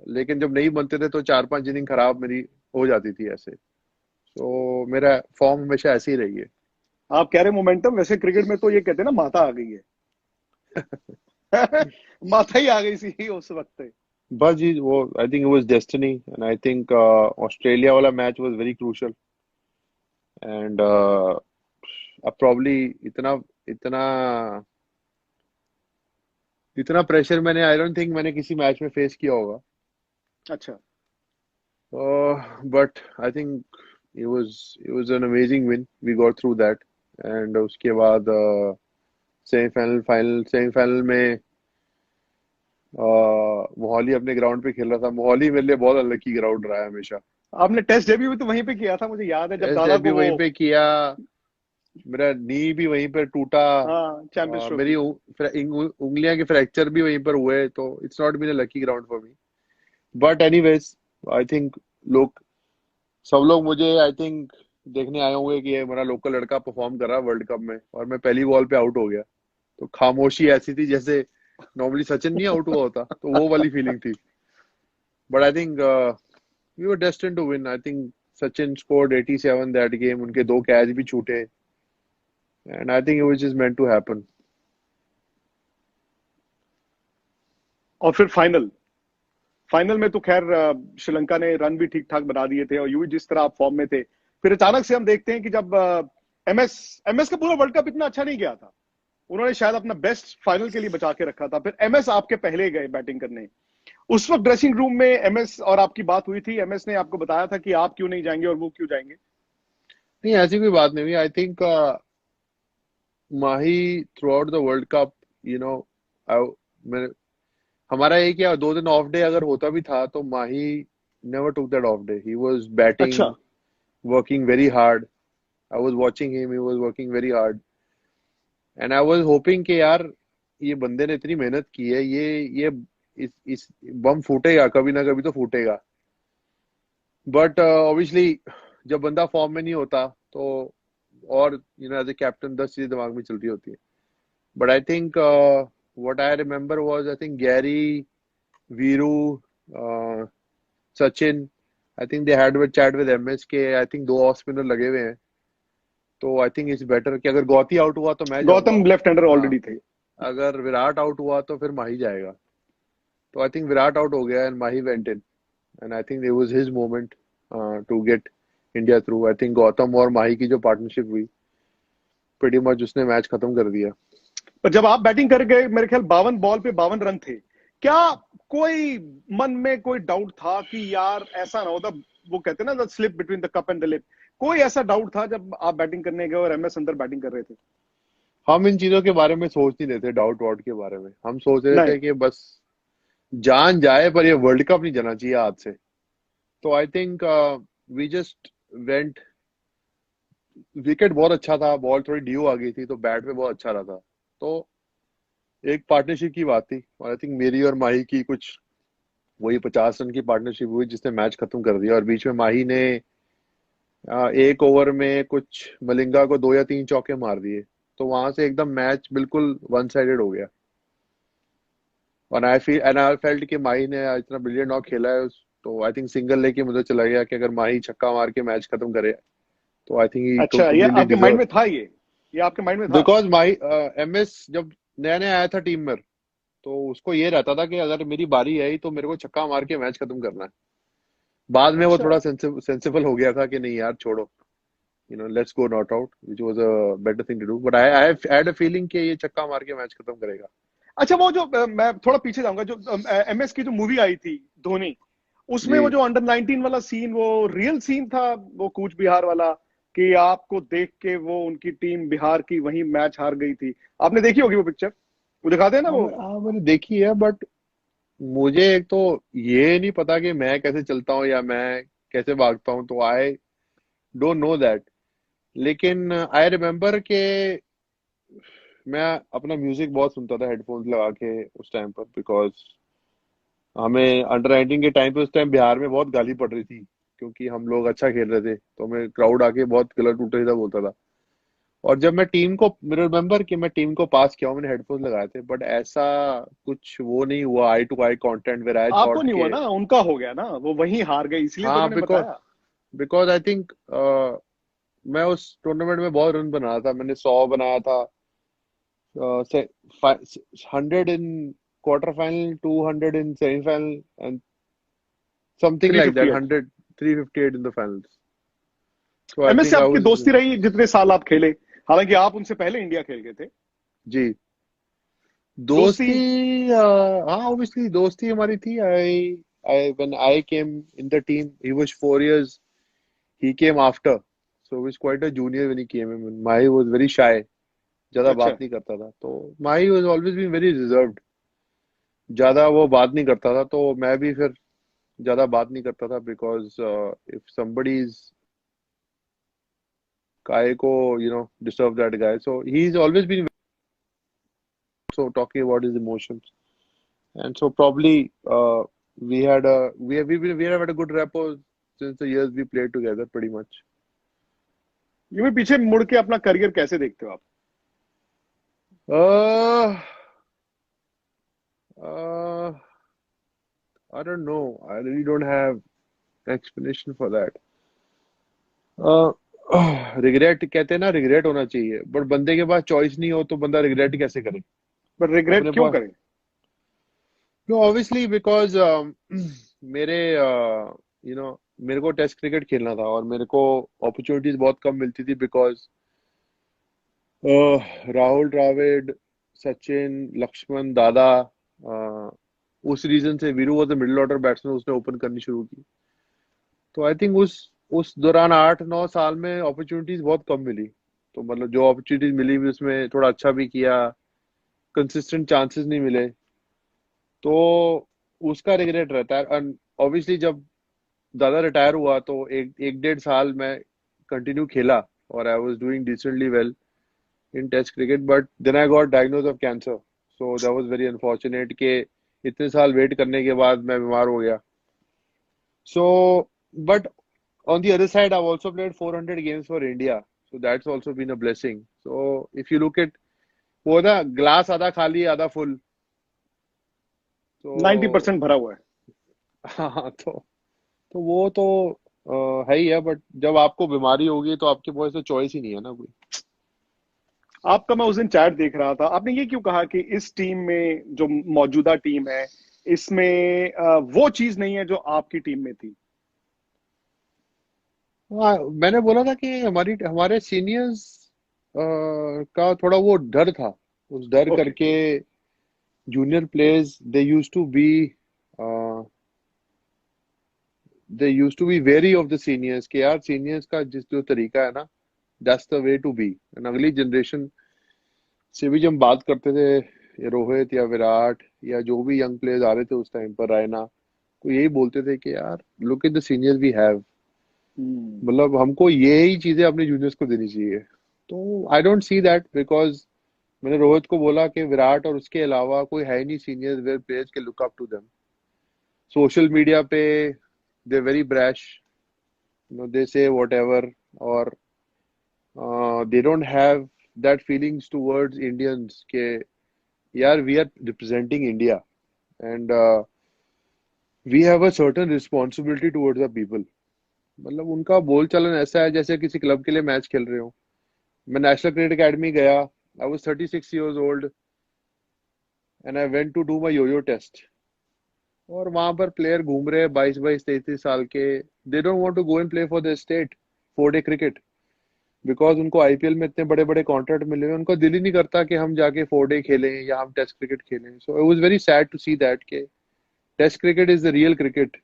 लेकिन जब नहीं बनते थे तो 4-5 इनिंग खराब मेरी हो जाती थी ऐसे। तो मेरा फॉर्म हमेशा ऐसे ही रही है। आप कह रहे मोमेंटम, वैसे क्रिकेट में तो ये कहते हैं ना माता आ गई है। माता ही आ गई सी उस वक्त। बस जी, वो I think it was destiny and I think Australia वाला match was very crucial and अब प्रॉब्ली इतना इतना इतना प्रेशर मैंने आई डोंट थिंक मैंने किसी मैच में फेस किया होगा। अच्छा। But I think it was an amazing win. We got through that and उसके बाद सेमीफाइनल में मोहाली अपने ग्राउंड पे खेल रहा था। मोहाली मेरे लिए बहुत अनलकी ग्राउंड रहा है हमेशा। आपने टेस्ट डेब्यू भी तो वहीं पे किया था, मुझे याद है, जब टेस्ट दादा डेब्यू को वो। वहीं पे किया, मेरा नी भी वहीं पर टूटा। हाँ, चैंपियंस मेरी ट्रॉफी। उंगलियां के फ्रैक्चर भी वहीं पर हुए, तो it's not been a lucky ground for me. But anyways I think लोग सब लोग मुझे आई थिंक देखने आए होंगे कि ये हमारा लोकल लड़का परफॉर्म कर रहा है वर्ल्ड कप में, और मैं पहली बॉल पे आउट हो गया। तो खामोशी ऐसी थी जैसे नॉर्मली सचिन नहीं आउट हुआ होता, तो वो वाली फीलिंग थी। But I think we were destined to win. I think Sachin scored 87 that game, उनके 2 कैच भी छूटे and I think it was just meant to happen. और फिर फाइनल फाइनल में तो खैर श्रीलंका ने रन भी ठीक ठाक बना दिए थे, और यूं ही जिस तरह आप फॉर्म में थे, फिर अचानक से हम देखते हैं कि जब एमएस एमएस का पूरा वर्ल्ड कप इतना अच्छा नहीं गया था। उन्होंने शायद अपना बेस्ट फाइनल के लिए बचा के रखा था। फिर एमएस आपके पहले गए बैटिंग करने। उस वक्त ड्रेसिंग रूम में एमएस और आपकी बात हुई थी? एमएस ने आपको बताया था कि आप क्यों नहीं जाएंगे और वो क्यों जाएंगे? नहीं, ऐसी कोई बात नहीं हुई। आई think Mahi through out the world cup, you know, मैं हमारा एक या 2 दिन ऑफ डे अगर होता भी था तो Mahi never took that off day. He was अच्छा। Batting, working very hard. I was watching him, he was working very hard and I was hoping कि यार ये बंदे ने इतनी मेहनत की है, ये इस बम फूटेगा, कभी ना कभी तो फूटेगा। बट ऑब्वियसली जब बंदा फॉर्म में नहीं होता तो, और एज ए कैप्टन 10 चीजें दिमाग में चलती होती है। But I think what I remember was I think Gary, Viru, uh, Sachin, I think they had a chat with MS के I think 2 ऑफ स्पिनर लगे हुए हैं। तो आई थिंक इट्स बेटर कि अगर गौती आउट हुआ तो मैं जाऊंगा। गौतम लेफ्ट हैंडर हाँ, ऑलरेडी थे। अगर विराट आउट हुआ तो फिर माही जाएगा। तो आई थिंक विराट आउट हो गया and Mahi went in and I think it was his moment to get India through. I think Gautam और माही की जो पार्टनरशिप हुई, pretty much उसने मैच खत्म कर दिया। पर जब आप बैटिंग कर गए, मेरे ख्याल 52 बॉल पे 52 रन थे, क्या कोई मन में कोई डाउट था कि यार ऐसा ना होता? वो कहते हैं ना, the slip between the cup and the lip. कोई ऐसा डाउट था जब आप बैटिंग करने गए और एमएस अंदर बैटिंग कर रहे थे? हम इन चीजों के बारे में सोच नहीं रहे थे, डाउट वाउट के बारे में। हम सोच रहे नहीं। थे कि बस जान जाए पर ये वर्ल्ड कप नहीं जाना चाहिए हाथ से। तो I think we just went. Wicket बहुत अच्छा था, बॉल थोड़ी ड्यू आ गई थी तो बैट पे बहुत अच्छा रहा था। तो एक पार्टनरशिप की बात थी और आई थिंक मेरी और माही की कुछ वही 50 रन की पार्टनरशिप हुई जिसने मैच खत्म कर दिया। और बीच में माही ने एक ओवर में कुछ मलिंगा को 2 या 3 चौके मार दिए। तो वहां से एकदम मैच बिल्कुल वन साइडेड हो गया। और आई फेल्ट कि माही ने इतना ब्रिलियंट नॉक खेला है तो आई थिंक सिंगल लेके मुझे चला गया कि अगर माही छक्का मार के मैच खत्म करे तो आई थिंक ही अच्छा, ये कंप्लीटली आपके माइंड डिजर्व। में था ये? ये आपके माइंड में था? बिकॉज माई MS जब नया नया आया था टीम में, तो उसको ये रहता था कि अगर मेरी बारी आई तो मेरे को छक्का मार के मैच खत्म करना है। बाद में वो अच्छा। थोड़ा सेंसिबल हो गया था कि नहीं यार छोड़ो, let's go not out, which was a better thing to do, but I had a feeling कि ये छक्का मार के मैच खत्म करेगा। अच्छा, वो जो मैं थोड़ा पीछे जाऊंगा, जो MS की जो मूवी आई थी धोनी, उसमें वो जी। जो अंडर 19 वाला सीन, वो रियल सीन था, वो कूच बिहार वाला, कि आपको देख के वो उनकी टीम बिहार की वही मैच हार गई थी? आपने देखी होगी वो पिक्चर, वो दिखाते हैं ना वो। हाँ मैंने देखी है, बट मुझे एक तो ये नहीं पता कि मैं कैसे चलता हूँ या मैं कैसे भागता हूँ, तो आई डोंट नो दैट। लेकिन आई रिमेम्बर के मैं अपना म्यूजिक बहुत सुनता था हेडफोन्स लगा के उस टाइम पर, बिकॉज हमें अंडर 19 के टाइम पे उस टाइम बिहार में बहुत गाली पड़ रही थी, क्योंकि हम लोग अच्छा खेल रहे थे, तो हमें क्राउड आके बहुत गलत उल्टा सीधा बोलता था। और जब मैं टीम को, मेरे रिमेम्बर कि मैं टीम को पास किया हूँ, मैंने हेडफोन्स लगाए थे, बट ऐसा कुछ वो नहीं हुआ I to I contact where I आपको थॉट नहीं हुआ के। ना, उनका हो गया ना, वो वहीं हार गए, इसलिए तो हाँ, मैंने बिकॉज बताया। बिकॉज आई थिंक मैं उस टूर्नामेंट में बहुत रन बनाया था, मैंने 100 बनाया था, से 100 in quarter final, 200 in semifinal, and something three like fifty that, at 100 358 in the finals. So I MS say think I आपकी वाज। दोस्ती रही जितने साल आप खेले? हालांकि आप उनसे पहले इंडिया खेल गए थे। जी। दोस्ती। दोस्ती, हाँ ऑब्वियसली दोस्ती हमारी थी। I when I came in the team, he was 4 years, he came after, so he was quite a junior when he came in. Mahi was very shy, ज्यादा अच्छा। बात नहीं करता था, तो Mahi was always been very reserved, ज्यादा वो बात नहीं करता था, तो मैं भी फिर ज्यादा बात नहीं करता था, बिकॉज इफ somebody is काय को disturb that guy, so he's always been so talking about his emotions, and so probably we have had a good rapport since the years we played together pretty much. ये भी पीछे मुड़ के अपना career कैसे देखते हो आप? uh, uh I don't know. I really don't have explanation for that. uh, regret कहते हैं ना, रिग्रेट होना चाहिए, बट बंदे के पास चॉइस नहीं हो तो बंदा रिग्रेट कैसे करे पर रिग्रेट अपने क्यों पास। करें? नो ऑब्वियसली बिकॉज मेरे मेरे को टेस्ट क्रिकेट खेलना था, और मेरे को अपॉर्चुनिटीज बहुत कम मिलती थी, बिकॉज राहुल द्रविड़, सचिन, लक्ष्मण, दादा, उस रीजन से Veeru was the middle order batsman, उसने ओपन करनी शुरू की। तो आई थिंक उस दौरान 8-9 साल में अपॉर्चुनिटीज बहुत कम मिली, तो मतलब जो अपॉर्चुनिटीज मिली भी उसमें थोड़ा अच्छा भी किया, कंसिस्टेंट चांसेस नहीं मिले, तो उसका रिग्रेट रहता है। एंड ऑब्वियसली जब दादा रिटायर हुआ तो एक एक 1.5 साल मैं कंटिन्यू खेला, और I was doing decently well in test cricket, but then I got diagnose of cancer, so that was very unfortunate कि इतने साल वेट करने के बाद मैं बीमार हो गया। So but on the other side, I've also played 400 games for India, so that's also been a blessing. So if you look at वो ना ग्लास आधा खाली आधा फुल, 90% तो भरा हुआ है। हाँ, तो वो तो है ही है, बट जब आपको बीमारी होगी तो आपके पास तो चॉइस ही नहीं है ना कोई। आपका मैं उस दिन चैट देख रहा था, आपने ये क्यों कहा कि इस टीम में, जो मौजूदा टीम है, इसमें वो चीज नहीं है जो आपकी टीम में थी? हाँ, मैंने बोला था कि हमारे सीनियर्स का थोड़ा वो डर था, उस डर ओके। करके junior players they use to be very of the seniors, कि यार सीनियर्स का जिस जो तरीका है ना, that's the way to be. And अगली जनरेशन से भी जब हम बात करते थे, या रोहित या विराट या जो भी यंग प्लेयर्स आ रहे थे उस टाइम पर, रायना, तो यही बोलते थे कि यार look at the seniors we have, hmm. मतलब हमको यही चीजें अपने जूनियर्स को देनी चाहिए। तो I don't see that, because मैंने रोहित को बोला कि विराट और उसके अलावा कोई है ही नहीं सीनियर्स वेयर प्लेयर्स के look up to them. Social media पे they very brash, they say whatever, और they don't have that feelings towards Indians के यार we are representing India, and we have a certain responsibility towards the people. मतलब उनका बोल चलन ऐसा है जैसे किसी क्लब के लिए मैच खेल रहे हो, मैं नेशनल क्रिकेट एकेडमी गया, I was 36 years old and I went to do my yoyo test. और वहां पर प्लेयर घूम रहे हैं 22 22 23 साल के, they don't want to go and play for the state 4 day cricket, because उनको आईपीएल में इतने बड़े बड़े कॉन्ट्रैक्ट मिले हुए हैं, उनको दिल ही नहीं करता कि हम जाके 4 डे खेलें या हम टेस्ट क्रिकेट खेलें। So it was very sad to see that के test cricket is the real cricket,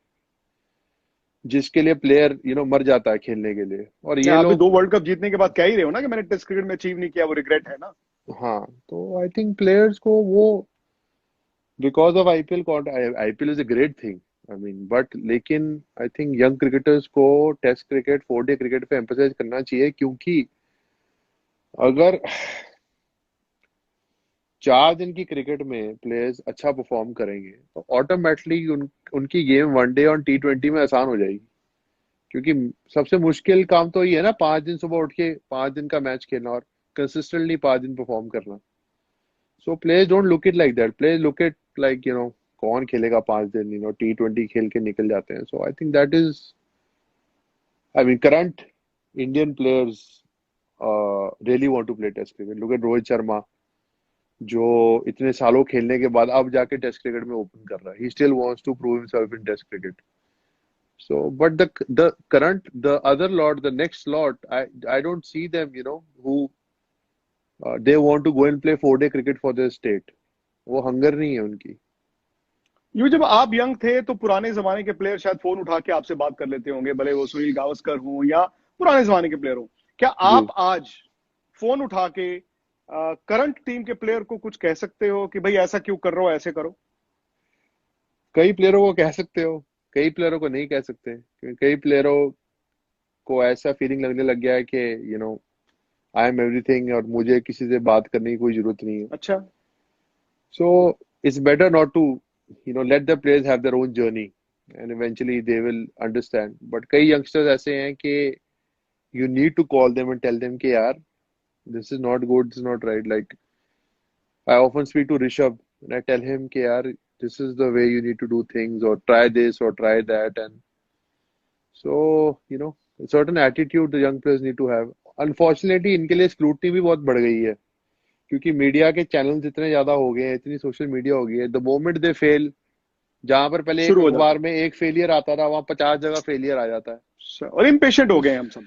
जिसके लिए प्लेयर मर जाता है खेलने के लिए। और ये आप भी लोग 2 वर्ल्ड कप जीतने के बाद कह ही रहे हो ना कि मैंने टेस्ट क्रिकेट में अचीव नहीं किया, वो रिग्रेट है ना। हाँ, तो आई थिंक प्लेयर्स को वो because of IPL, IPL is a great thing, I mean, but लेकिन आई थिंक यंग क्रिकेटर्स को टेस्ट क्रिकेट 4 डे क्रिकेट पे एम्फसाइज करना चाहिए, क्योंकि अगर 4 दिन की क्रिकेट में प्लेयर्स अच्छा परफॉर्म करेंगे तो ऑटोमेटिकली उनकी गेम 1 डे और T20 में आसान हो जाएगी। क्योंकि सबसे मुश्किल काम तो ये है ना, 5 दिन सुबह उठ के 5 दिन का मैच खेलना और कंसिस्टेंटली 5 दिन परफॉर्म करना। So players don't look it like that, players look it like कौन खेलेगा 5 दिन, T20 खेल के निकल जाते हैं। So I think that is, I mean, current Indian players really want to play test cricket. Look at Rohit Sharma, जो इतने सालों खेलने के बाद अब जाके टेस्ट क्रिकेट में ओपन कर रहा है, he still wants to prove himself in test cricket. So, but the other lot, the next lot, I don't see them, who they want to go and play 4 day cricket for their state. वो hunger नहीं है उनकी। यूं जब आप young थे तो पुराने जमाने के प्लेयर शायद फोन उठा के आपसे बात कर लेते होंगे, भले वो सुनील गावस्कर हो या पुराने जमाने के प्लेयर हो। क्या जी, आप आज फोन उठा के करंट टीम के प्लेयर को कुछ कह सकते हो कि भाई ऐसा क्यों कर रहे हो, ऐसे करो? कई प्लेयरों को कह सकते हो, कई प्लेयरों को नहीं कह सकते, क्योंकि कई प्लेयरों को ऐसा फीलिंग लगने लग गया है कि आई एम एवरीथिंग और मुझे किसी से बात करने की कोई जरूरत नहीं है। अच्छा। So it's better not to let the players have their own journey and eventually they will understand. But कई youngsters ऐसे हैं कि you need to call them and tell them कि यार, this is not good, this is not right. Like I often speak to Rishabh and I tell him कि यार, this is the way you need to do things, or try this or try that. And so a certain attitude the young players need to have. Unfortunately इनके लिए scrutiny भी बहुत बढ़ गई है, क्योंकि मीडिया के चैनल्स इतने ज्यादा हो गए हैं, इतनी सोशल मीडिया हो गई है। द मोमेंट दे फेल, जहां पर पहले एक शुरू हो जाता अखबार में एक फेलियर आता था, वहां 50 जगह फेलियर आ जाता है। है और इम्पेशेंट हो गए हैं हम सब।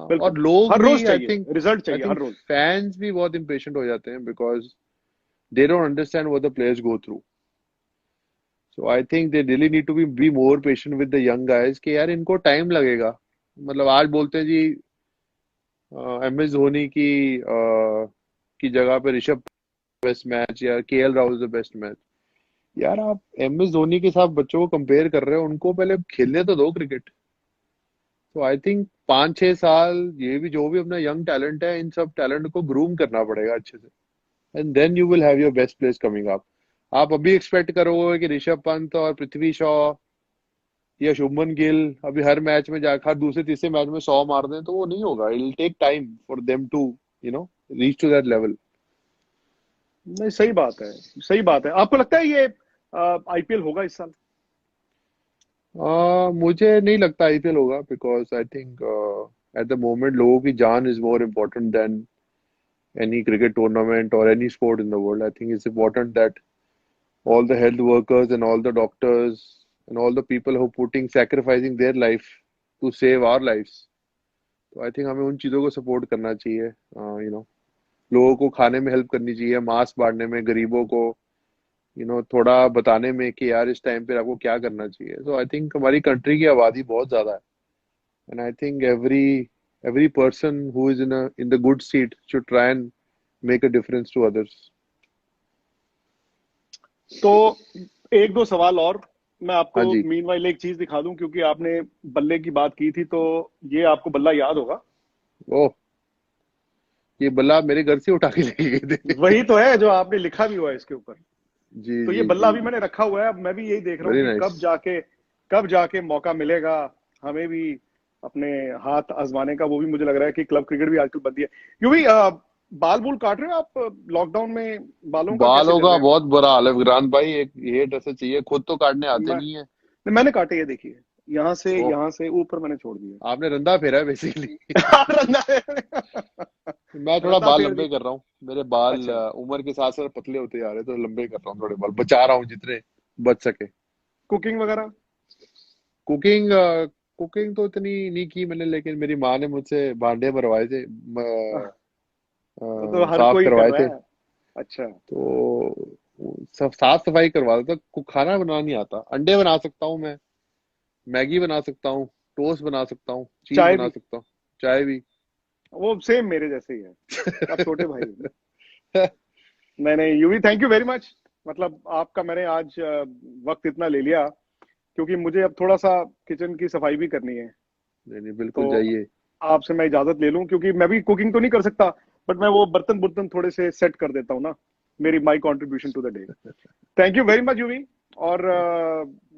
बिल्कुल, और लोग हर रोज भी चाहिए रिजल्ट, आई चाहिए हर थिंक रोज। फैंस भी बहुत इम्पेशेंट हो जाते हैं, because they don't understand what the players go through. So I think they really need to be more patient with the young guys कि यार, इनको टाइम लगेगा। मतलब आज बोलते हैं जी MS धोनी की जगह पे ऋषभ बेस्ट मैच या KL Rahul the best match. यार, आप MS धोनी के साथ बच्चों को कंपेयर कर रहे हो, उनको पहले खेलने तो दो क्रिकेट। तो आई थिंक 5 6 साल ये भी, जो भी अपना यंग टैलेंट है, इन सब टैलेंट को ग्रूम करना पड़ेगा अच्छे से, and then you will have your best players coming up. आप अभी एक्सपेक्ट करोगे कि ऋषभ पंत और पृथ्वी शॉ या शुभमन गिल अभी हर मैच में जाकर, हर दूसरे तीसरे मैच में 100 मार दें, तो वो नहीं होगा। It will take time for them to reach to that level. नहीं, सही बात है, सही बात है। आपको लगता है ये आईपीएल होगा इस साल? मुझे नहीं लगता आईपीएल होगा, because I think at the moment लोगों की जान is more important then any cricket tournament or any sport in the world. I think it's important that all the health workers and all the doctors and all the people who are sacrificing their life to save our lives. तो I think हमें उन चीज़ों को support करना चाहिए। लोगों को खाने में हेल्प करनी चाहिए, मास्क बांटने में, गरीबों को थोड़ा बताने में कि यार इस टाइम पे आपको क्या करना चाहिए। सो आई थिंक हमारी कंट्री की आबादी बहुत ज़्यादा है, and I think every person who is in the good seat should try and make a difference to others. तो एक दो सवाल और मैं हाँ आपको जी। मीनवाइल एक चीज दिखा दूं, क्योंकि आपने बल्ले की बात की थी, तो ये आपको बल्ला याद होगा। ओह, ये बल्ला आप मेरे घर से उठा के लेके गए थे। वही तो है जो आपने लिखा भी हुआ है इसके ऊपर। जी तो ये जी बल्ला जी अभी जी। मैंने रखा हुआ है। अब मैं भी यही देख रहा हूँ वेरी कि नाइस। कब जाके मौका मिलेगा हमें भी अपने हाथ आजमाने का। वो भी मुझे लग रहा है कि क्लब क्रिकेट भी आजकल बंदी है। यूं भी बाल बूल काट रहे हो आप लॉकडाउन में? बालों का कैसे बालों ले का रहे हैं? बहुत बुरा हाल है विक्रांत भाई, एक ये ड्रेस चाहिए, खुद तो काटने आते मैं नहीं है। मैंने काटे, ये देखिए, ओह, यहाँ से ऊपर मैंने छोड़ दिया। आपने रंदा फेरा है बेसिकली। रंदा है। मैं थोड़ा रद्दा बाल फेर दी। लंबे कर रहा हूँ। मेरे बाल अच्छा, उम्र के साथ साथ पतले होते जा रहे हैं, तो लंबे कर रहा हूँ थोड़े बाल, बचा रहा हूँ जितने बच सके। कुकिंग वगैरह? कुकिंग कुकिंग तो इतनी नहीं की मैंने, लेकिन मेरी माँ ने मुझसे भांडे भरवाए थे, आह, तो हर साफ कोई कर करवाए रहा थे। है। अच्छा। तो सब साफ सफाई करवा देता। खाना बनाना नहीं आता। अंडे बना सकता हूँ मैं, मैगी बना सकता हूँ, टोस्ट बना सकता हूँ, चीज चाय बना भी? सकता हूँ, चाय भी। वो सेम मेरे जैसे ही है। आप छोटे भाई हो ना। नहीं नहीं, UV thank you very much. मतलब आपका मैंने आज वक्त इतना ले लिया, क्योंकि मुझे अब थोड़ा सा किचन की सफाई भी करनी है। नहीं नहीं, बिल्कुल तो जाइए। आपसे मैं इजाजत ले लूं, क्योंकि मैं भी कुकिंग तो नहीं कर सकता, बट मैं वो बर्तन बुर्तन थोड़े से सेट कर देता हूँ ना। मेरी my contribution to the day. Thank you very much Yuvi. और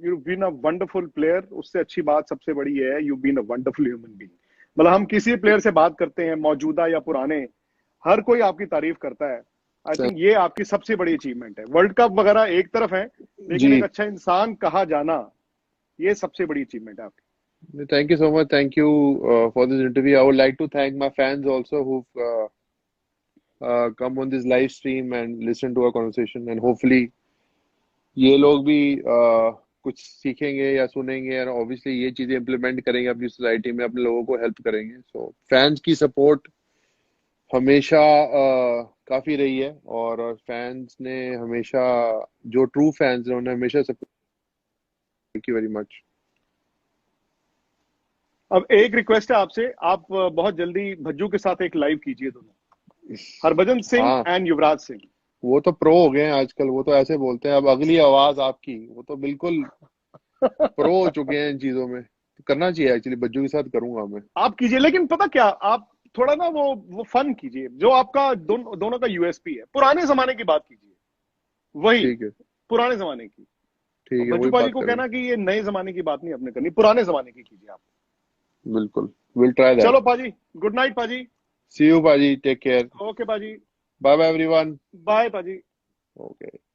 you been a wonderful player. उससे अच्छी बात सबसे बड़ी ये है, you been a wonderful human being. मतलब हम किसी प्लेयर से बात करते हैं, मौजूदा या पुराने, हर कोई आपकी तारीफ करता है। आई थिंक ये आपकी सबसे बड़ी अचीवमेंट है। वर्ल्ड कप वगैरह एक तरफ है, लेकिन एक जी, अच्छा इंसान कहा जाना, ये सबसे बड़ी अचीवमेंट है आपकी। thank you so much. Thank you for this interview. I would like to thank my fans also who've come on this live stream and listen to our conversation, and hopefully ये लोग भी कुछ सीखेंगे या सुनेंगे, और ऑब्वियसली ये चीजें इम्प्लीमेंट करेंगे अपनी सोसाइटी में, अपने लोगों को हेल्प करेंगे। सो फैंस की सपोर्ट हमेशा काफी रही है, और फैंस ने हमेशा, जो ट्रू फैंस हैं उन्होंने हमेशा support. Thank you very much. अब एक रिक्वेस्ट है आपसे, आप बहुत जल्दी भज्जू के साथ एक लाइव कीजिए दोनों, हरभजन सिंह हाँ, एंड युवराज सिंह। वो तो प्रो हो गए हैं आजकल, वो तो ऐसे बोलते हैं अब अगली आवाज आपकी, वो तो बिल्कुल प्रो हो चुके हैं इन चीजों में। तो करना चाहिए एक्चुअली, बज्जू के साथ करूंगा मैं। आप कीजिए, लेकिन पता क्या, आप थोड़ा ना वो फन कीजिए, जो आपका दोनों का यूएसपी है। पुराने जमाने की बात कीजिए, वही ठीक है, पुराने जमाने की। और ठीक है, भज्जू वही पाजी बात को करेंगे। कहना कि ये नए जमाने की बात नहीं अपने करनी, पुराने जमाने की कीजिए आप। बिल्कुल, विल ट्राई चलो that. Paaji, good night paaji. See you paaji, take care. Okay paaji. Bye bye everyone. Bye paaji. Okay.